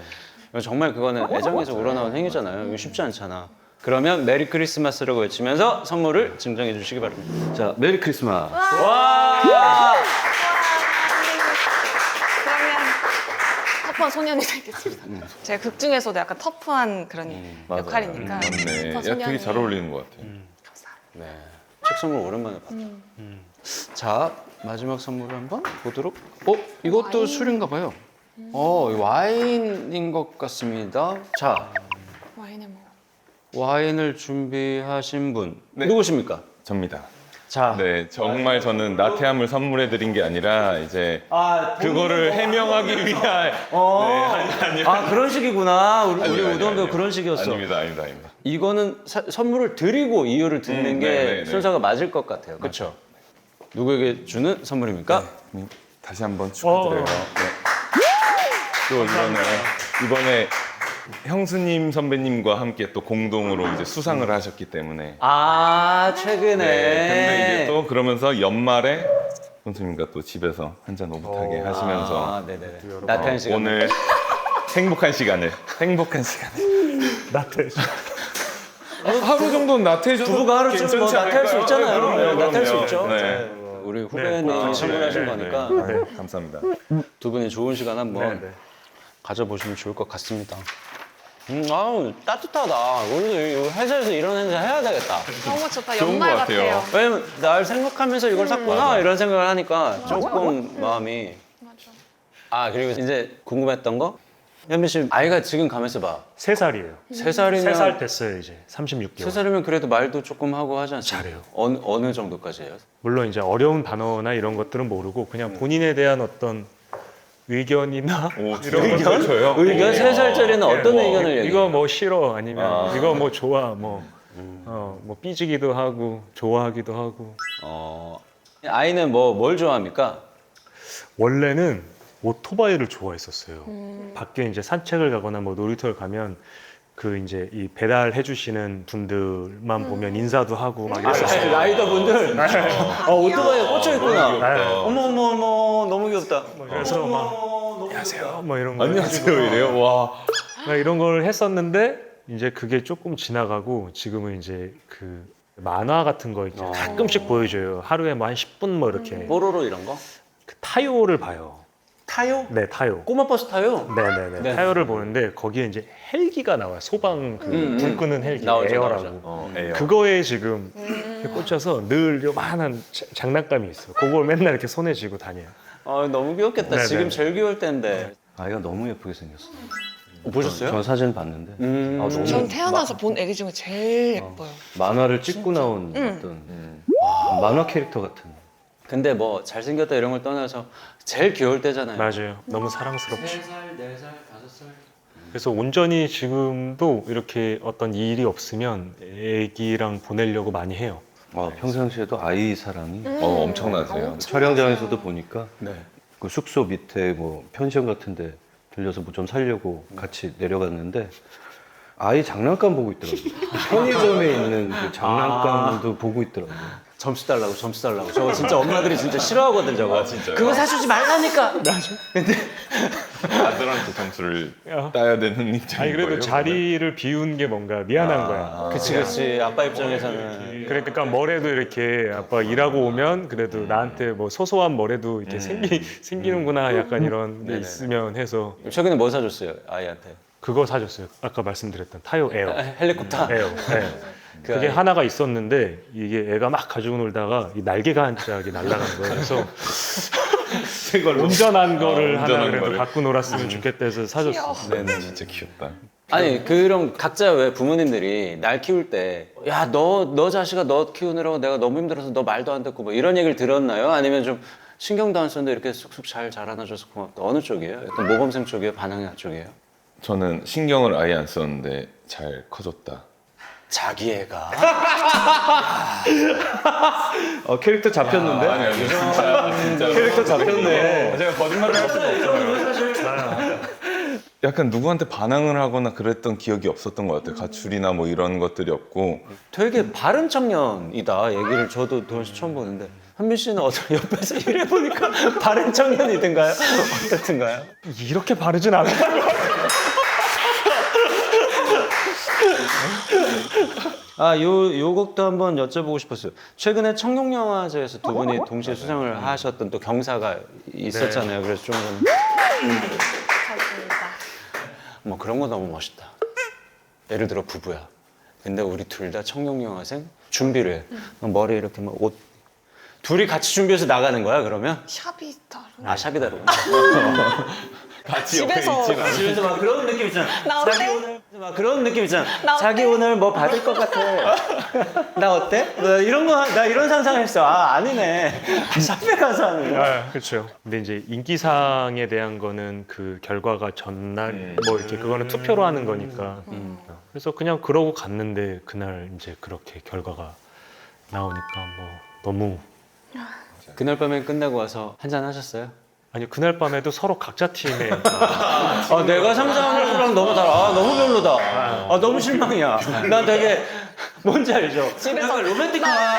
[SPEAKER 1] 정말 그거는 애정에서 우러나온 행위잖아요. 이거 쉽지 않잖아. 그러면 메리 크리스마스라고 외치면서 선물을 증정해 주시기 바랍니다.
[SPEAKER 5] 자, 메리 크리스마스.
[SPEAKER 1] 와!
[SPEAKER 4] 그러면 터프한 소년이 되겠습니다. 제가 극 중에서도 약간 터프한 그런
[SPEAKER 5] 맞아요.
[SPEAKER 4] 역할이니까.
[SPEAKER 3] 맞네.
[SPEAKER 4] 터프한
[SPEAKER 3] 야, 되게
[SPEAKER 4] 소년이.
[SPEAKER 3] 잘 어울리는 것 같아요.
[SPEAKER 1] 네. 책 선물 오랜만에 봤죠. 자, 마지막 선물을 한번 보도록. 이것도
[SPEAKER 4] 와인.
[SPEAKER 1] 술인가 봐요. 와인인 것 같습니다. 자,
[SPEAKER 4] 와인에 뭐.
[SPEAKER 1] 와인을 준비하신 분
[SPEAKER 3] 네.
[SPEAKER 1] 누구십니까?
[SPEAKER 3] 접니다.
[SPEAKER 2] 자,
[SPEAKER 3] 네, 정말 저는 나태함을 선물해 드린 게 아니라 이제 그거를 해명하기 위한
[SPEAKER 1] 아 그런 식이구나. 우리
[SPEAKER 3] 아니요,
[SPEAKER 1] 우동 배우
[SPEAKER 3] 아니요.
[SPEAKER 1] 그런 식이었어.
[SPEAKER 3] 아닙니다.
[SPEAKER 1] 이거는 선물을 드리고 이유를 듣는 게
[SPEAKER 3] 네.
[SPEAKER 1] 순서가 맞을 것 같아요. 그렇죠? 누구에게 주는 선물입니까?
[SPEAKER 3] 다시 한번 축하드려요. 네. 또 이번에 형수님 선배님과 함께 또 공동으로 이제 수상을 하셨기 때문에
[SPEAKER 1] 아 최근에.
[SPEAKER 3] 근데 이제 또 그러면서 연말에 형수님과 또 집에서 한잔 오붓하게 하시면서
[SPEAKER 1] 아 네네네. 나태한 시간.
[SPEAKER 3] 오늘 행복한 시간을
[SPEAKER 2] 나태.
[SPEAKER 3] 하루 정도는 나태해줘도
[SPEAKER 1] 부부가 하루 좀 뭐 나태할 수 있잖아요.
[SPEAKER 3] 그럼요.
[SPEAKER 1] 나태할 수 있죠.
[SPEAKER 3] 네.
[SPEAKER 1] 우리 후배님 선물하신 거니까
[SPEAKER 3] 네, 감사합니다.
[SPEAKER 1] 두 분이 좋은 시간 한번
[SPEAKER 2] 네.
[SPEAKER 1] 가져보시면 좋을 것 같습니다. 아우 따뜻하다. 오늘 회사에서 이런 행사 해야 되겠다.
[SPEAKER 4] 너무 좋다.
[SPEAKER 3] 좋은
[SPEAKER 4] 연말
[SPEAKER 3] 것 같아요.
[SPEAKER 4] 같아요.
[SPEAKER 1] 왜냐면 날 생각하면서 이걸 샀구나 이런 생각을 하니까 조금 마음이. 아 그리고 이제 궁금했던 거 현빈 씨 아이가 지금 가면서 봐.
[SPEAKER 2] 3살이에요.
[SPEAKER 1] 3살이면
[SPEAKER 2] 3살 됐어요 이제. 36개월.
[SPEAKER 1] 3살이면 그래도 말도 조금 하고 하지 않습니까?
[SPEAKER 2] 잘해요.
[SPEAKER 1] 어느 정도까지 해요?
[SPEAKER 2] 물론 이제 어려운 단어나 이런 것들은 모르고 그냥 본인에 대한 어떤 의견이나
[SPEAKER 3] 이런 걸 줘요.
[SPEAKER 1] 의견 3살짜리는 어떤
[SPEAKER 2] 뭐,
[SPEAKER 1] 의견을 얘기해요?
[SPEAKER 2] 이거 뭐 싫어 아니면 이거 뭐 좋아 뭐 삐지기도 하고 좋아하기도 하고.
[SPEAKER 1] 아이는 뭘 좋아합니까?
[SPEAKER 2] 원래는 오토바이를 좋아했었어요. 밖에 이제 산책을 가거나 뭐 놀이터를 가면 그 이제 이 배달해 주시는 분들만 보면 인사도 하고 막 이랬었어요.
[SPEAKER 1] 라이더 분들 오토바이에 꽂혀 있구나.
[SPEAKER 2] 네.
[SPEAKER 1] 어머 너무 귀엽다.
[SPEAKER 2] 그래서 막 안녕하세요 뭐 이런 거
[SPEAKER 3] 안녕하세요 이래요. 와.
[SPEAKER 2] 막 이런 걸 했었는데 이제 그게 조금 지나가고 지금은 이제 그 만화 같은 거 이렇게 가끔씩 보여줘요. 하루에 뭐 한 10분 뭐 이렇게
[SPEAKER 1] 뽀로로 이런 거?
[SPEAKER 2] 그 타요를 봐요.
[SPEAKER 1] 타요?
[SPEAKER 2] 네, 타요.
[SPEAKER 1] 꼬마 버스 타요?
[SPEAKER 2] 네네네.
[SPEAKER 1] 네.
[SPEAKER 2] 타요를 보는데 거기에 이제 헬기가 나와요. 소방 불 끄는 헬기
[SPEAKER 1] 나오죠,
[SPEAKER 2] 에어라고.
[SPEAKER 1] 나오죠.
[SPEAKER 3] 에어.
[SPEAKER 2] 그거에 지금 꽂혀서 늘 요만한 장난감이 있어요. 그걸 맨날 이렇게 손에 쥐고 다녀요.
[SPEAKER 1] 너무 귀엽겠다.
[SPEAKER 2] 네네.
[SPEAKER 1] 지금 제일 귀여울 때인데.
[SPEAKER 5] 아이가 너무 예쁘게 생겼어.
[SPEAKER 1] 보셨어요?
[SPEAKER 5] 저 사진 봤는데 너무
[SPEAKER 4] 전 태어나서 본 애기 중에 제일 예뻐요.
[SPEAKER 5] 만화를 찍고 나온 어떤 만화 캐릭터 같은.
[SPEAKER 1] 근데 뭐 잘생겼다 이런 걸 떠나서 제일 귀여울 때잖아요.
[SPEAKER 2] 맞아요. 너무 사랑스럽죠.
[SPEAKER 1] 3살, 4살, 5살.
[SPEAKER 2] 그래서 온전히 지금도 이렇게 어떤 일이 없으면 애기랑 보내려고 많이 해요.
[SPEAKER 5] 평상시에도 아이 사랑이
[SPEAKER 3] 엄청나세요.
[SPEAKER 5] 촬영장에서도 보니까
[SPEAKER 1] 네.
[SPEAKER 5] 그 숙소 밑에 뭐 펜션 같은데 들려서 뭐 좀 살려고 같이 내려갔는데 아이 장난감 보고 있더라고요. 편의점에 있는 그 장난감도 보고 있더라고요.
[SPEAKER 1] 점수 달라고. 저거 진짜 엄마들이 진짜 싫어하거든 저거.
[SPEAKER 3] 진짜요?
[SPEAKER 1] 그거 사주지 말라니까.
[SPEAKER 3] 아들한테 점수를 따야 되는 입장인
[SPEAKER 2] 아니 그래도
[SPEAKER 3] 거예요?
[SPEAKER 2] 자리를 비운 게 뭔가 미안한 거야.
[SPEAKER 1] 그치. 아빠 입장에서는.
[SPEAKER 2] 그러니까 뭐래도 이렇게 아빠 일하고 오면 그래도 나한테 뭐 소소한 뭐래도 이렇게 생기는구나 약간 이런 게
[SPEAKER 1] 네네.
[SPEAKER 2] 있으면 해서
[SPEAKER 1] 최근에 뭐 사줬어요 아이한테?
[SPEAKER 2] 그거 사줬어요. 아까 말씀드렸던 타요 에어.
[SPEAKER 1] 헬리콥터.
[SPEAKER 2] 에어. 네.
[SPEAKER 1] 그
[SPEAKER 2] 그게
[SPEAKER 1] 아이.
[SPEAKER 2] 하나가 있었는데 이게 애가 막 가지고 놀다가 이 날개가 한 짝이 날아간 거예요. 그래서 운전한 거를 하나
[SPEAKER 3] 운전한
[SPEAKER 2] 그래도
[SPEAKER 3] 거를.
[SPEAKER 2] 갖고 놀았으면 좋겠다 해서 사줬어.
[SPEAKER 1] 네네.
[SPEAKER 3] 진짜 귀엽다.
[SPEAKER 1] 아니 그런 각자 왜 부모님들이 날 키울 때 야 너 자식아 너 키우느라고 내가 너무 힘들어서 너 말도 안 듣고 뭐 이런 얘기를 들었나요? 아니면 좀 신경도 안 썼는데 이렇게 쑥쑥 잘 자라나줘서 고맙다. 어느 쪽이에요? 약간 모범생 쪽이에요? 반항학 쪽이에요?
[SPEAKER 3] 저는 신경을 아예 안 썼는데 잘 커졌다.
[SPEAKER 1] 자기 애가
[SPEAKER 5] 캐릭터 잡혔는데?
[SPEAKER 3] 아니요, 진짜
[SPEAKER 5] 캐릭터 잡혔네.
[SPEAKER 3] 제가 거짓말을 할 수가 없어요. 약간 누구한테 반항을 하거나 그랬던 기억이 없었던 것 같아요. 가출이나 뭐 이런 것들이 없고.
[SPEAKER 1] 되게 바른 청년이다 얘기를 저도 도현 씨 처음 보는데 현민 씨는 어떤 옆에서 일해 보니까 바른 청년이든가요? 어떻든가요?
[SPEAKER 2] 이렇게 바르진 않아요.
[SPEAKER 1] 요 곡도 한번 여쭤보고 싶었어요. 최근에 청룡영화제에서 두 분이 동시에 수상을 하셨던 또 경사가 있었잖아요. 그래서 좀
[SPEAKER 4] 감사합니다.
[SPEAKER 1] 뭐 그런 거 너무 멋있다. 예를 들어 부부야. 근데 우리 둘 다 청룡영화생 준비를 해. 머리 이렇게 막 옷 둘이 같이 준비해서 나가는 거야 그러면?
[SPEAKER 4] 샵이 다른.
[SPEAKER 1] 아 샵이 다르고.
[SPEAKER 3] 같이
[SPEAKER 4] 집에서
[SPEAKER 3] 옆에 있진 않아.
[SPEAKER 1] 집에서 막 그런 느낌 있잖아.
[SPEAKER 4] 나
[SPEAKER 1] 자기
[SPEAKER 4] 어때?
[SPEAKER 1] 오늘 막 그런 느낌 있잖아.
[SPEAKER 4] 나 어때?
[SPEAKER 1] 자기 오늘 뭐 받을 것 같아. 나 어때? 나 이런 상상했어. 아 아니네. 샵에 가서 하는 거야.
[SPEAKER 2] 그렇죠. 근데 이제 인기상에 대한 거는 그 결과가 전날 뭐 이렇게 그거는 투표로 하는 거니까. 그래서 그냥 그러고 갔는데 그날 이제 그렇게 결과가 나오니까 뭐 너무
[SPEAKER 1] 그날 밤에 끝나고 와서 한잔 하셨어요?
[SPEAKER 2] 아니 그날 밤에도 서로 각자 팀에
[SPEAKER 1] 아 내가 상상하는 거랑 너무 달라. 아 너무 별로다. 아 너무 실망이야. 난 되게 뭔지 알죠?
[SPEAKER 4] 집에서
[SPEAKER 1] 로맨틱한.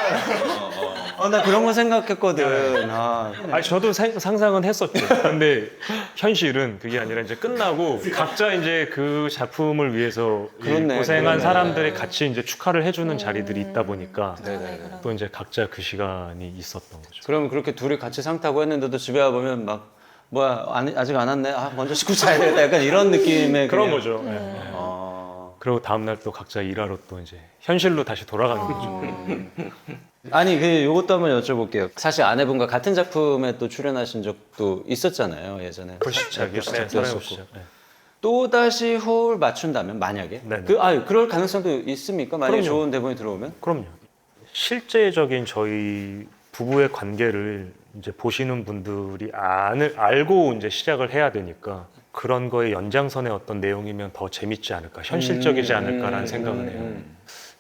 [SPEAKER 1] 나 그런 거 생각했거든.
[SPEAKER 2] 아니 저도 상상은 했었죠. 근데 현실은 그게 아니라 이제 끝나고 각자 이제 그 작품을 위해서 이
[SPEAKER 1] 그렇네,
[SPEAKER 2] 고생한
[SPEAKER 1] 그렇네.
[SPEAKER 2] 사람들이 같이 이제 축하를 해주는 자리들이 있다 보니까
[SPEAKER 1] 네네.
[SPEAKER 2] 또 이제 각자 그 시간이 있었던 거죠.
[SPEAKER 1] 그럼 그렇게 둘이 같이 상 타고 했는데도 집에 와 보면 막 뭐야 아직 안 왔네. 아 먼저 씻고 자야 되겠다. 약간 이런 느낌의
[SPEAKER 2] 그런
[SPEAKER 1] 그냥-
[SPEAKER 2] 거죠. 예. 그리고 다음 날 또 각자 일하러 또 이제 현실로 다시 돌아가는 거죠.
[SPEAKER 1] 아니 요것도 한번 여쭤볼게요. 사실 아내분과 같은 작품에 또 출연하신 적도 있었잖아요 예전에.
[SPEAKER 2] 불시착이요.
[SPEAKER 1] 불시착도
[SPEAKER 2] 사랑의
[SPEAKER 1] 있었고.
[SPEAKER 2] 불시착. 네.
[SPEAKER 1] 또 다시 호흡을 맞춘다면 만약에
[SPEAKER 2] 네네.
[SPEAKER 1] 그럴 가능성도 있습니까? 만약에
[SPEAKER 2] 그럼요.
[SPEAKER 1] 좋은 대본이 들어오면?
[SPEAKER 2] 그럼요. 실제적인 저희 부부의 관계를 이제 보시는 분들이 알고 이제 시작을 해야 되니까 그런 거의 연장선의 어떤 내용이면 더 재밌지 않을까, 현실적이지 않을까라는 생각은 해요.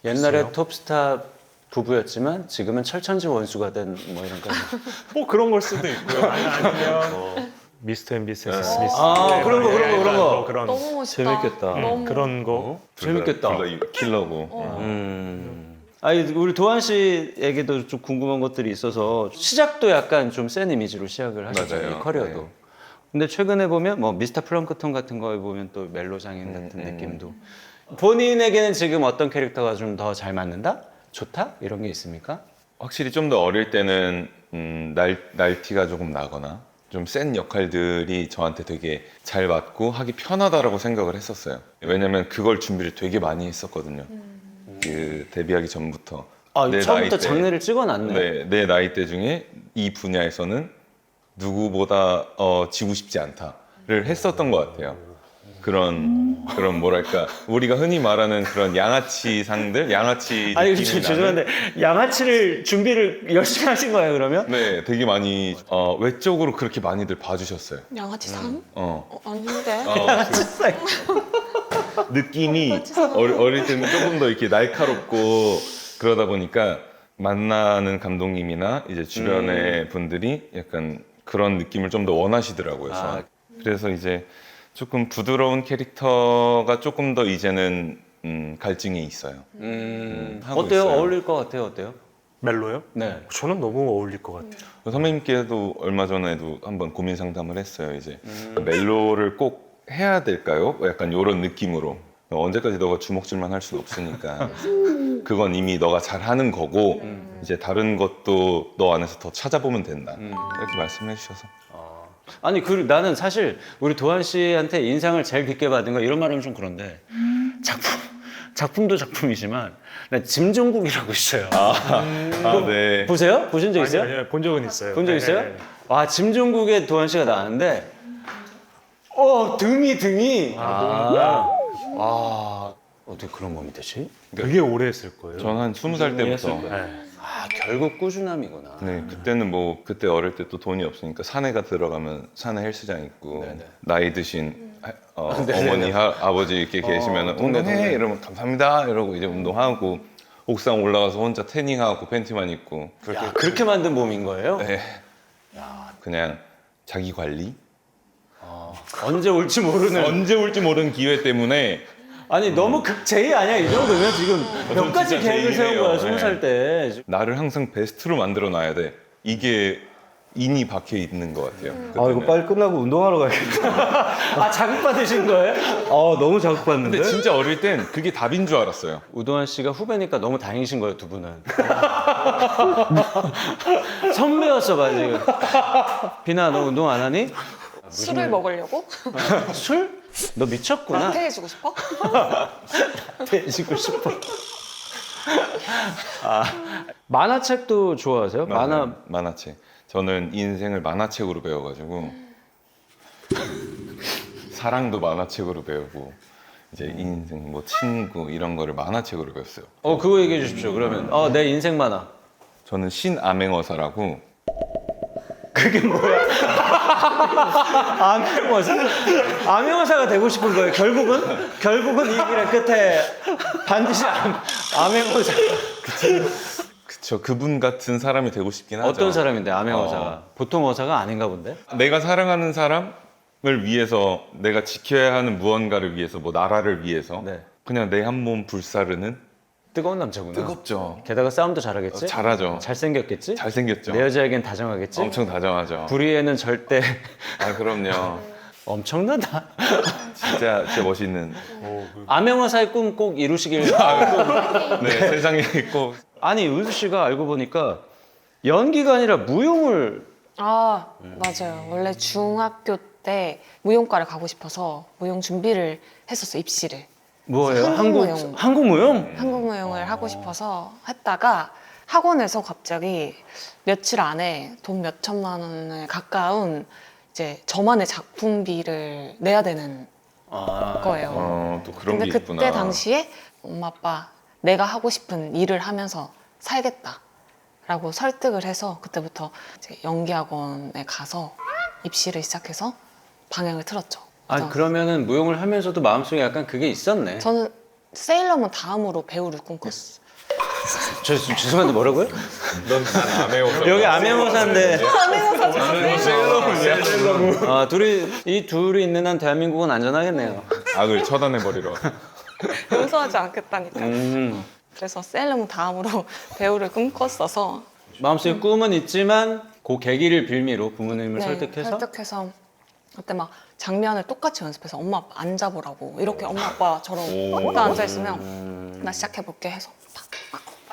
[SPEAKER 1] 옛날에
[SPEAKER 2] 있어요?
[SPEAKER 1] 톱스타 부부였지만 지금은 철천지 원수가 된 뭐 이런 거.
[SPEAKER 2] 뭐 그런 걸 수도 있고요. 아니면 미스터 앤 미세스 스미스.
[SPEAKER 1] 그런 거.
[SPEAKER 2] 뭐 그런
[SPEAKER 4] 너무 멋있다.
[SPEAKER 5] 재밌겠다.
[SPEAKER 4] 너무
[SPEAKER 2] 그런 거.
[SPEAKER 1] 재밌겠다.
[SPEAKER 3] 둘다 킬러고.
[SPEAKER 1] 아니 우리 도한 씨에게도 좀 궁금한 것들이 있어서 시작도 약간 좀 센 이미지로 시작을 하셨잖아요.
[SPEAKER 3] 맞아요.
[SPEAKER 1] 이 커리어도.
[SPEAKER 3] 네.
[SPEAKER 1] 근데 최근에 보면 뭐 미스터 플랑크톤 같은 거에 보면 또 멜로 장인 같은 느낌도. 본인에게는 지금 어떤 캐릭터가 좀 더 잘 맞는다? 좋다? 이런 게 있습니까?
[SPEAKER 3] 확실히 좀 더 어릴 때는 날티가 조금 나거나 좀 센 역할들이 저한테 되게 잘 맞고 하기 편하다라고 생각을 했었어요. 왜냐면 그걸 준비를 되게 많이 했었거든요. 그 데뷔하기 전부터. 내
[SPEAKER 1] 처음부터
[SPEAKER 3] 나이 때,
[SPEAKER 1] 장르를 찍어놨네.
[SPEAKER 3] 네, 내 나이 때 중에 이 분야에서는 누구보다 지고 싶지 않다를 했었던 것 같아요. 그런 뭐랄까 우리가 흔히 말하는 그런 양아치 상들, 양아치
[SPEAKER 1] 아니
[SPEAKER 3] 느낌이 나는
[SPEAKER 1] 죄송한데 양아치를 준비를 열심히 하신 거예요 그러면?
[SPEAKER 3] 네, 되게 많이 외적으로 그렇게 많이들 봐주셨어요.
[SPEAKER 4] 양아치 상?
[SPEAKER 3] 어,
[SPEAKER 4] 아닌데.
[SPEAKER 3] 느낌이 어릴 때는 조금 더 이렇게 날카롭고 그러다 보니까 만나는 감독님이나 이제 주변의 분들이 약간 그런 느낌을 좀 더 원하시더라고요.
[SPEAKER 1] 아.
[SPEAKER 3] 그래서 이제 조금 부드러운 캐릭터가 조금 더 이제는 갈증이 있어요. 하고
[SPEAKER 1] 어때요?
[SPEAKER 3] 있어요.
[SPEAKER 1] 어울릴 것 같아요? 어때요?
[SPEAKER 2] 멜로요?
[SPEAKER 1] 네.
[SPEAKER 2] 저는 너무 어울릴 것 같아요.
[SPEAKER 3] 선배님께도 얼마 전에도 한번 고민 상담을 했어요. 이제 멜로를 꼭 해야 될까요? 약간 이런 느낌으로. 언제까지 너가 주먹질만 할 수는 없으니까 그건 이미 너가 잘하는 거고 이제 다른 것도 너 안에서 더 찾아보면 된다 이렇게 말씀해 주셔서
[SPEAKER 1] 아니 나는 사실 우리 도한 씨한테 인상을 제일 깊게 받은 거 이런 말하면 좀 그런데 작품도 작품이지만 난 짐종국이라고 있어요.
[SPEAKER 3] 네.
[SPEAKER 1] 보세요? 보신 적 있어요?
[SPEAKER 2] 아니, 본 적은 있어요.
[SPEAKER 1] 본 적 있어요? 와 짐종국에 도한 씨가 나왔는데 등이 어떻게 그런 몸이 되지?
[SPEAKER 2] 되게 오래 했을 거예요.
[SPEAKER 3] 전 한 20살 때부터
[SPEAKER 2] 네.
[SPEAKER 1] 결국 꾸준함이구나.
[SPEAKER 3] 네, 그때는 뭐 그때 어릴 때 또 돈이 없으니까 산에가 들어가면 산에 헬스장 있고
[SPEAKER 1] 네네.
[SPEAKER 3] 나이 드신
[SPEAKER 1] 네네네.
[SPEAKER 3] 어머니 아버지 이렇게 계시면
[SPEAKER 1] 동네,
[SPEAKER 3] 운동해
[SPEAKER 1] 동네.
[SPEAKER 3] 이러면 감사합니다 이러고 이제 운동하고 옥상 올라가서 혼자 태닝하고 팬티만 입고
[SPEAKER 1] 야, 그렇게 만든 몸인 거예요?
[SPEAKER 3] 네. 그냥 자기 관리
[SPEAKER 1] 언제 올지 모르는.
[SPEAKER 3] 언제 올지 모르는 기회 때문에
[SPEAKER 1] 아니 너무 극제의 아니야 이 정도면 지금 몇 가지
[SPEAKER 3] 진짜
[SPEAKER 1] 계획을 세운 거야
[SPEAKER 3] 제의네요.
[SPEAKER 1] 20살 때.
[SPEAKER 3] 나를 항상 베스트로 만들어 놔야 돼. 이게 인이 박혀 있는 것 같아요.
[SPEAKER 5] 아 이거 빨리 끝나고 운동하러 가야겠다.
[SPEAKER 1] 자극받으신 거예요?
[SPEAKER 5] 너무 자극받는데?
[SPEAKER 3] 근데 진짜 어릴 땐 그게 답인 줄 알았어요.
[SPEAKER 1] 우도환 씨가 후배니까 너무 다행이신 거예요, 두 분은. 선배였어, 봐, 지금. 비나, 너 운동 안 하니?
[SPEAKER 4] 술을 먹으려고?
[SPEAKER 1] 술? 너 미쳤구나.
[SPEAKER 4] 나태해지고 싶어?
[SPEAKER 1] 돼지고 싶어. 만화책도 좋아하세요?
[SPEAKER 3] 만화책. 저는 인생을 만화책으로 배워가지고 사랑도 만화책으로 배우고 이제 인생 뭐 친구 이런 거를 만화책으로 배웠어요.
[SPEAKER 1] 그거 얘기해 주십시오. 그러면 내 인생 만화.
[SPEAKER 3] 저는 신암행어사라고
[SPEAKER 1] 그게 뭐야? 암행어사? 암행어사가 되고 싶은 거예요. 결국은 이 길의 끝에 반드시 암행어사.
[SPEAKER 3] 그쵸, 그분 같은 사람이 되고 싶긴 하죠.
[SPEAKER 1] 어떤 사람인데 암행어사가? 보통 어사가 아닌가 본데?
[SPEAKER 3] 내가 사랑하는 사람을 위해서, 내가 지켜야 하는 무언가를 위해서, 뭐 나라를 위해서
[SPEAKER 1] 네.
[SPEAKER 3] 그냥 내 한 몸 불사르는.
[SPEAKER 1] 뜨거운 남자구나.
[SPEAKER 3] 뜨겁죠.
[SPEAKER 1] 게다가 싸움도 잘하겠지?
[SPEAKER 3] 잘하죠.
[SPEAKER 1] 잘생겼겠지?
[SPEAKER 3] 잘생겼죠.
[SPEAKER 1] 내 여자에겐 다정하겠지?
[SPEAKER 3] 엄청 다정하죠.
[SPEAKER 1] 불의에는 절대
[SPEAKER 3] 아 그럼요.
[SPEAKER 1] 엄청나다.
[SPEAKER 3] 진짜 멋있는.
[SPEAKER 1] 암행어사의 꿈 꼭 이루시길.
[SPEAKER 3] 네, 세상에 꼭.
[SPEAKER 1] 아니 은수 씨가 알고 보니까 연기가 아니라 무용을
[SPEAKER 4] 아, 맞아요. 원래 중학교 때 무용과를 가고 싶어서 무용 준비를 했었어요, 입시를.
[SPEAKER 1] 뭐예요?
[SPEAKER 4] 한국무용.
[SPEAKER 1] 한국무용?
[SPEAKER 4] 한국무용을 하고 싶어서 했다가 학원에서 갑자기 며칠 안에 돈 몇 천만 원에 가까운 이제 저만의 작품비를 내야 되는 거예요.
[SPEAKER 3] 또 그런
[SPEAKER 4] 근데
[SPEAKER 3] 게
[SPEAKER 4] 그때
[SPEAKER 3] 있구나.
[SPEAKER 4] 당시에 엄마 아빠 내가 하고 싶은 일을 하면서 살겠다라고 설득을 해서 그때부터 이제 연기학원에 가서 입시를 시작해서 방향을 틀었죠.
[SPEAKER 1] 아 그러면은 무용을 하면서도 마음속에 약간 그게 있었네.
[SPEAKER 4] 저는 세일러문 다음으로 배우를 꿈꿨어요.
[SPEAKER 1] 죄송한데 뭐라고요?
[SPEAKER 3] 넌 암행어사.
[SPEAKER 1] 여기 암행어사인데
[SPEAKER 3] 세일러문.
[SPEAKER 1] 아 이 둘이 있는 한 대한민국은 안전하겠네요.
[SPEAKER 3] 악을 처단해버리러.
[SPEAKER 4] 용서하지 않겠다니까. 그래서 세일러문 다음으로 배우를 꿈꿨어서
[SPEAKER 1] 마음속에 꿈은 있지만 그 계기를 빌미로 부모님을 설득해서
[SPEAKER 4] 설득해서 그때 막 장면을 똑같이 연습해서 엄마 아빠 앉아보라고 이렇게 엄마 아빠처럼 딱 앉아있으면 나 시작해볼게 해서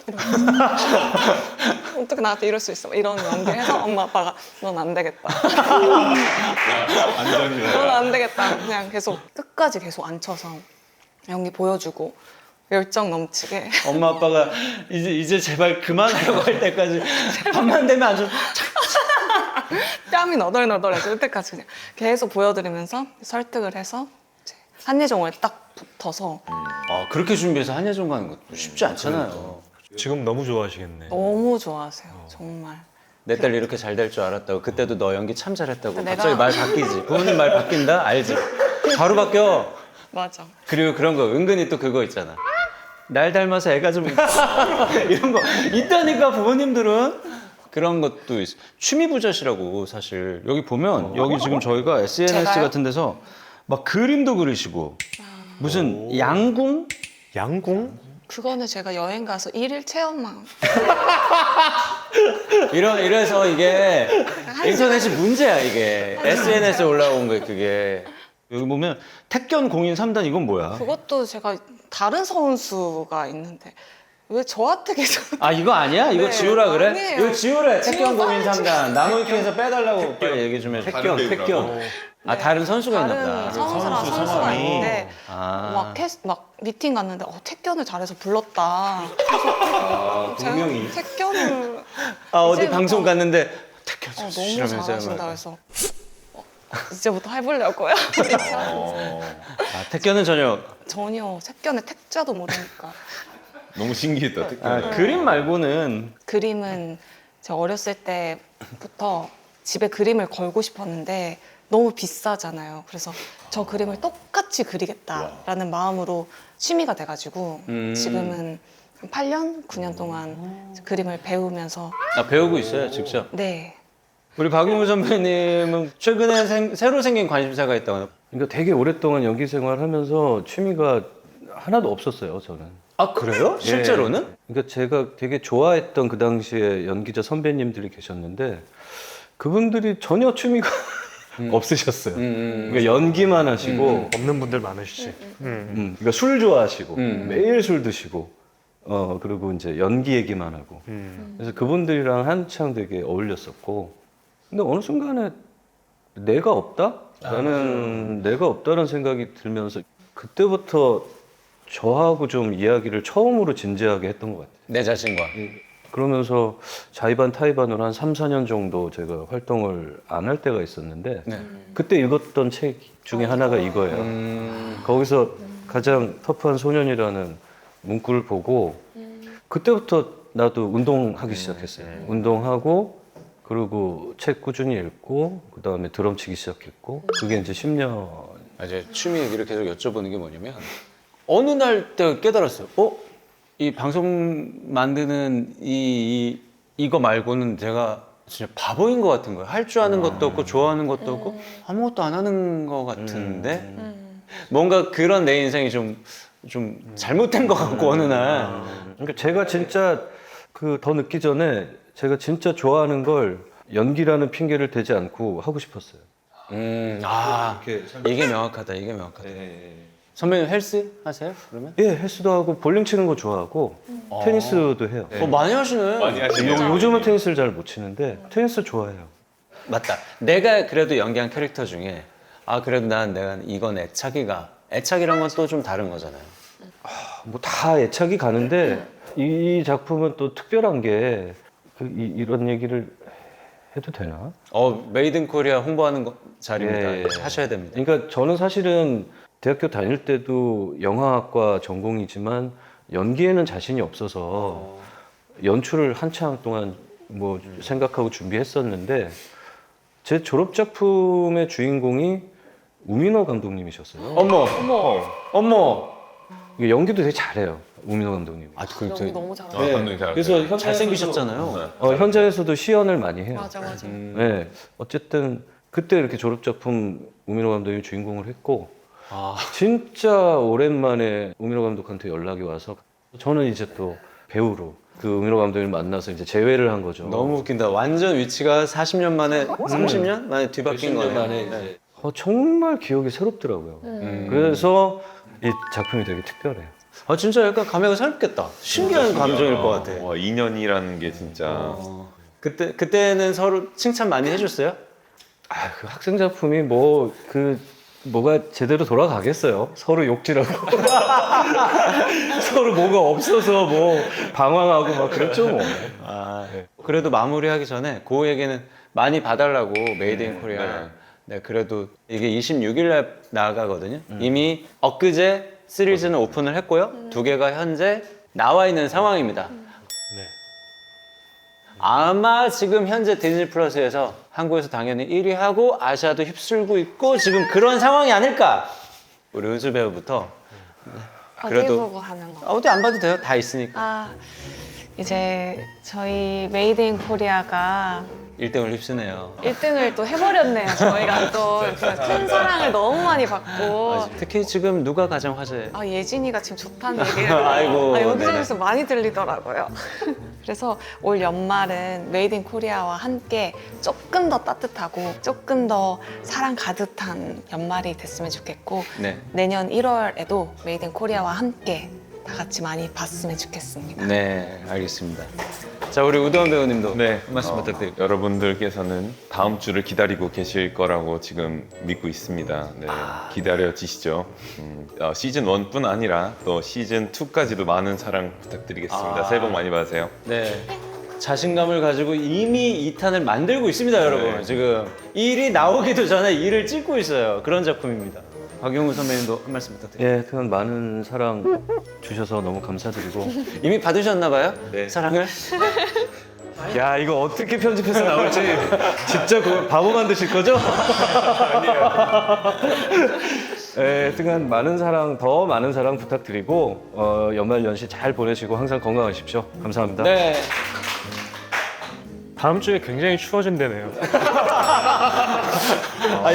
[SPEAKER 4] 이러면서 어떻게 나한테 이럴 수 있어 이런 연기해서 엄마 아빠가 넌 안 되겠다 넌 안 되겠다 그냥 계속 끝까지 계속 앉혀서 연기 보여주고 열정 넘치게
[SPEAKER 1] 엄마 아빠가 이제 제발 그만하려고 할 때까지 밤만 되면 아주
[SPEAKER 4] 뺨이 너덜너덜해질 때까지 그냥 계속 보여드리면서 설득을 해서 이제 한예종을 딱 붙어서
[SPEAKER 1] 그렇게 준비해서 한예종 가는 것도 쉽지 않잖아요.
[SPEAKER 2] 지금 너무 좋아하시겠네.
[SPEAKER 4] 너무 좋아하세요 정말.
[SPEAKER 1] 내 딸 이렇게 잘 될 줄 알았다고. 그때도 너 연기 참 잘했다고.
[SPEAKER 4] 내가-
[SPEAKER 1] 갑자기 말 바뀌지. 부모님 말 바뀐다? 알지? 바로 바뀌어.
[SPEAKER 4] 맞아.
[SPEAKER 1] 그리고 그런 거 은근히 또 그거 있잖아. 날 닮아서 애가 좀 이런 거 있다니까 부모님들은. 그런 것도 있어. 취미 부자시라고 사실. 여기 보면 여기 지금 저희가 SNS
[SPEAKER 4] 제가요?
[SPEAKER 1] 같은 데서 막 그림도 그리시고 무슨 양궁?
[SPEAKER 2] 양궁?
[SPEAKER 4] 그거는 제가 여행 가서 일일 체험만
[SPEAKER 1] 이래서 이게 인터넷이 문제야 이게. SNS에 올라온 거 그게. 여기 보면 택견 공인 3단 이건 뭐야?
[SPEAKER 4] 그것도 제가 다른 선수가 있는데 왜 저한테 계속
[SPEAKER 1] 이거 아니야? 이거
[SPEAKER 4] 네,
[SPEAKER 1] 지우라 그래?
[SPEAKER 4] 아니에요.
[SPEAKER 1] 이거 지우래. 택견
[SPEAKER 4] 지우라.
[SPEAKER 1] 공인 3단. 나무위키에서 빼달라고 빨리 얘기 좀 해줘.
[SPEAKER 3] 택견.
[SPEAKER 1] 다른 선수가 있나
[SPEAKER 4] 다른
[SPEAKER 1] 보다.
[SPEAKER 4] 선수랑
[SPEAKER 3] 선수
[SPEAKER 4] 선수가
[SPEAKER 3] 성함이.
[SPEAKER 4] 있는데
[SPEAKER 1] 아.
[SPEAKER 4] 막 미팅 갔는데 택견을 잘해서 불렀다. 그래서 제가
[SPEAKER 5] 동명이.
[SPEAKER 4] 택견을
[SPEAKER 1] 어디
[SPEAKER 4] 이제부터-
[SPEAKER 1] 방송 갔는데 택견
[SPEAKER 4] 너무
[SPEAKER 1] 선수시라면서요.
[SPEAKER 4] 잘하신다
[SPEAKER 1] 막.
[SPEAKER 4] 그래서 이제부터 해보려고요.
[SPEAKER 1] 택견은 전혀.
[SPEAKER 4] 전혀 택견의 택자도 모르니까.
[SPEAKER 3] 너무 신기했다. 택견.
[SPEAKER 1] 그림 말고는
[SPEAKER 4] 그림은 제가 어렸을 때부터 집에 그림을 걸고 싶었는데 너무 비싸잖아요. 그래서 저 그림을 똑같이 그리겠다라는 마음으로 취미가 돼가지고 지금은 한 8년, 9년 동안 그림을 배우면서
[SPEAKER 1] 배우고 있어요, 직접.
[SPEAKER 4] 네.
[SPEAKER 1] 우리 박용우 선배님은 최근에 새로 생긴 관심사가 있다고.
[SPEAKER 5] 그러니까 되게 오랫동안 연기 생활하면서 취미가 하나도 없었어요, 저는.
[SPEAKER 1] 그래요? 실제로는?
[SPEAKER 5] 그러니까 제가 되게 좋아했던 그 당시에 연기자 선배님들이 계셨는데 그분들이 전혀 취미가 없으셨어요. 그러니까 연기만 하시고,
[SPEAKER 2] 없는 분들 많으시지.
[SPEAKER 5] 그러니까 술 좋아하시고,
[SPEAKER 1] 음.
[SPEAKER 5] 매일 술 드시고, 그리고 이제 연기 얘기만 하고. 그래서 그분들이랑 한창 되게 어울렸었고, 근데 어느 순간에 내가 없다? 내가 없다는 생각이 들면서 그때부터 저하고 좀 이야기를 처음으로 진지하게 했던 것 같아요.
[SPEAKER 1] 내 자신과.
[SPEAKER 5] 그러면서 자의반 타의반으로 한 3, 4년 정도 제가 활동을 안 할 때가 있었는데
[SPEAKER 1] 네.
[SPEAKER 5] 그때 읽었던 책 중에 하나가 이거예요. 거기서 가장 터프한 소년이라는 문구를 보고 그때부터 나도 운동하기 시작했어요. 운동하고 그리고 책 꾸준히 읽고 그 다음에 드럼 치기 시작했고 그게 이제 10년.
[SPEAKER 1] 이제 취미 얘기를 계속 여쭤보는 게 뭐냐면 어느 날 때 깨달았어요. 이 방송 만드는 이거 말고는 제가 진짜 바보인 것 같은 거예요. 할 줄 아는 것도 없고 좋아하는 것도 없고 아무것도 안 하는 것 같은데 뭔가 그런 내 인생이 좀 잘못된 것 같고 어느 날.
[SPEAKER 5] 그러니까 제가 진짜 그 더 늦기 전에 제가 진짜 좋아하는 걸 연기라는 핑계를 대지 않고 하고 싶었어요.
[SPEAKER 1] 이게 명확하다. 이게 명확하다. 선배님 헬스 하세요? 그러면?
[SPEAKER 5] 예, 헬스도 하고 볼링 치는 거 좋아하고 테니스도 해요.
[SPEAKER 1] 많이 하시네.
[SPEAKER 3] 많이 하시네요.
[SPEAKER 5] 요즘은 테니스를 잘 못 치는데 테니스 좋아해요.
[SPEAKER 1] 맞다. 내가 그래도 연기한 캐릭터 중에 그래도 내가 이건 애착이란 건 또 좀 다른 거잖아요.
[SPEAKER 5] 뭐 다 애착이 가는데 이 작품은 또 특별한 게 이런 얘기를 해도 되나?
[SPEAKER 1] 메이드 인 코리아 홍보하는 자리입니다.
[SPEAKER 5] 예.
[SPEAKER 1] 하셔야 됩니다.
[SPEAKER 5] 그러니까 저는 사실은 대학교 다닐 때도 영화학과 전공이지만 연기에는 자신이 없어서 연출을 한창 동안 뭐 생각하고 준비했었는데 제 졸업 작품의 주인공이 우민호 감독님이셨어요.
[SPEAKER 1] 어머.
[SPEAKER 5] 이게 연기도 되게 잘해요. 우민호 감독님.
[SPEAKER 4] 너무 너무 잘하죠.
[SPEAKER 3] 감독님 잘.
[SPEAKER 5] 그래서
[SPEAKER 1] 잘생기셨잖아요.
[SPEAKER 5] 현장에서도 시연을 많이 해요.
[SPEAKER 4] 맞아.
[SPEAKER 5] 네. 어쨌든 그때 이렇게 졸업 작품 우민호 감독이 주인공을 했고 진짜 오랜만에 우민호 감독한테 연락이 와서 저는 이제 또 배우로 그 우민호 감독을 만나서 이제 재회를 한 거죠.
[SPEAKER 1] 너무 웃긴다. 완전 위치가 40년 만에, 30년 만에 뒤바뀐 거네요.
[SPEAKER 5] 만에 정말 기억이 새롭더라고요. 그래서 이 작품이 되게 특별해요.
[SPEAKER 1] 진짜 약간 감회가 새롭겠다. 신기한 감정일 것 같아.
[SPEAKER 3] 와, 인연이라는 게 진짜.
[SPEAKER 1] 그때는 서로 칭찬 많이 해줬어요?
[SPEAKER 5] 그 학생 작품이 뭐가 제대로 돌아가겠어요. 서로 욕질하고 서로 뭐가 없어서 뭐 방황하고 막 그랬죠 뭐.
[SPEAKER 1] 그래도 마무리하기 전에 그 얘기는 많이 봐달라고 메이드 인 코리아. 네, 그래도 이게 26일 날 나가거든요. 이미 엊그제 시리즈는 오픈을 했고요. 2개가 현재 나와 있는 상황입니다. 아마 지금 현재 디즈니 플러스에서 한국에서 당연히 1위 하고 아시아도 휩쓸고 있고 지금 그런 상황이 아닐까. 우리 은수 배우부터.
[SPEAKER 4] 어디 보고 하는 거?
[SPEAKER 1] 어디 안 봐도 돼요. 다 있으니까.
[SPEAKER 4] 이제 저희 메이드 인 코리아가
[SPEAKER 1] 1등을 휩쓰네요.
[SPEAKER 4] 1등을 또 해버렸네요. 저희가 또 큰 사랑을 너무 많이 받고.
[SPEAKER 1] 특히 지금 누가 가장 화제?
[SPEAKER 4] 예진이가 지금 좋다는 얘기를
[SPEAKER 1] 아이고,
[SPEAKER 4] 여기저기서 많이 들리더라고요. 그래서 올 연말은 메이드 인 코리아와 함께 조금 더 따뜻하고 조금 더 사랑 가득한 연말이 됐으면 좋겠고
[SPEAKER 1] 네.
[SPEAKER 4] 내년 1월에도 메이드 인 코리아와 함께 다 같이 많이 봤으면 좋겠습니다.
[SPEAKER 1] 네, 알겠습니다. 자, 우리 우도원 배우님도 한 말씀 부탁드릴게요.
[SPEAKER 3] 여러분들께서는 다음 주를 기다리고 계실 거라고 지금 믿고 있습니다. 네, 기다려지시죠. 시즌 1뿐 아니라 또 시즌 2까지도 많은 사랑 부탁드리겠습니다. 새해 복 많이 받으세요.
[SPEAKER 1] 네. 자신감을 가지고 이미 2탄을 만들고 있습니다, 여러분.
[SPEAKER 3] 네.
[SPEAKER 1] 지금 1이 나오기도 전에 2를 찍고 있어요. 그런 작품입니다. 박용우 선배님도 한 말씀 부탁드립니다.
[SPEAKER 5] 예, 그건 많은 사랑 주셔서 너무 감사드리고.
[SPEAKER 1] 이미 받으셨나 봐요?
[SPEAKER 3] 네.
[SPEAKER 1] 사랑을?
[SPEAKER 5] 야, 이거 어떻게 편집해서 나올지 진짜 그거 바보 만드실 거죠? 예, 하여튼 많은 사랑, 더 많은 사랑 부탁드리고 연말 연시 잘 보내시고 항상 건강하십시오. 감사합니다.
[SPEAKER 1] 네.
[SPEAKER 2] 다음 주에 굉장히 추워진대네요.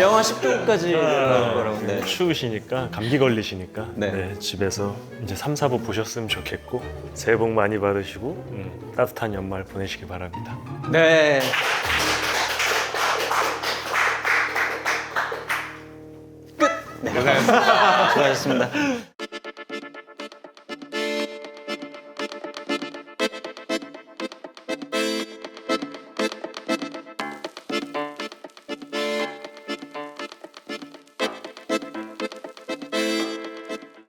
[SPEAKER 1] 영하 10도까지 올라가는 거라고. 네.
[SPEAKER 2] 추우시니까 감기 걸리시니까
[SPEAKER 1] 네.
[SPEAKER 2] 집에서 이제 3, 4부 보셨으면 좋겠고 새해 복 많이 받으시고 따뜻한 연말 보내시기 바랍니다.
[SPEAKER 1] 네. 끝. 네. 수고하셨습니다.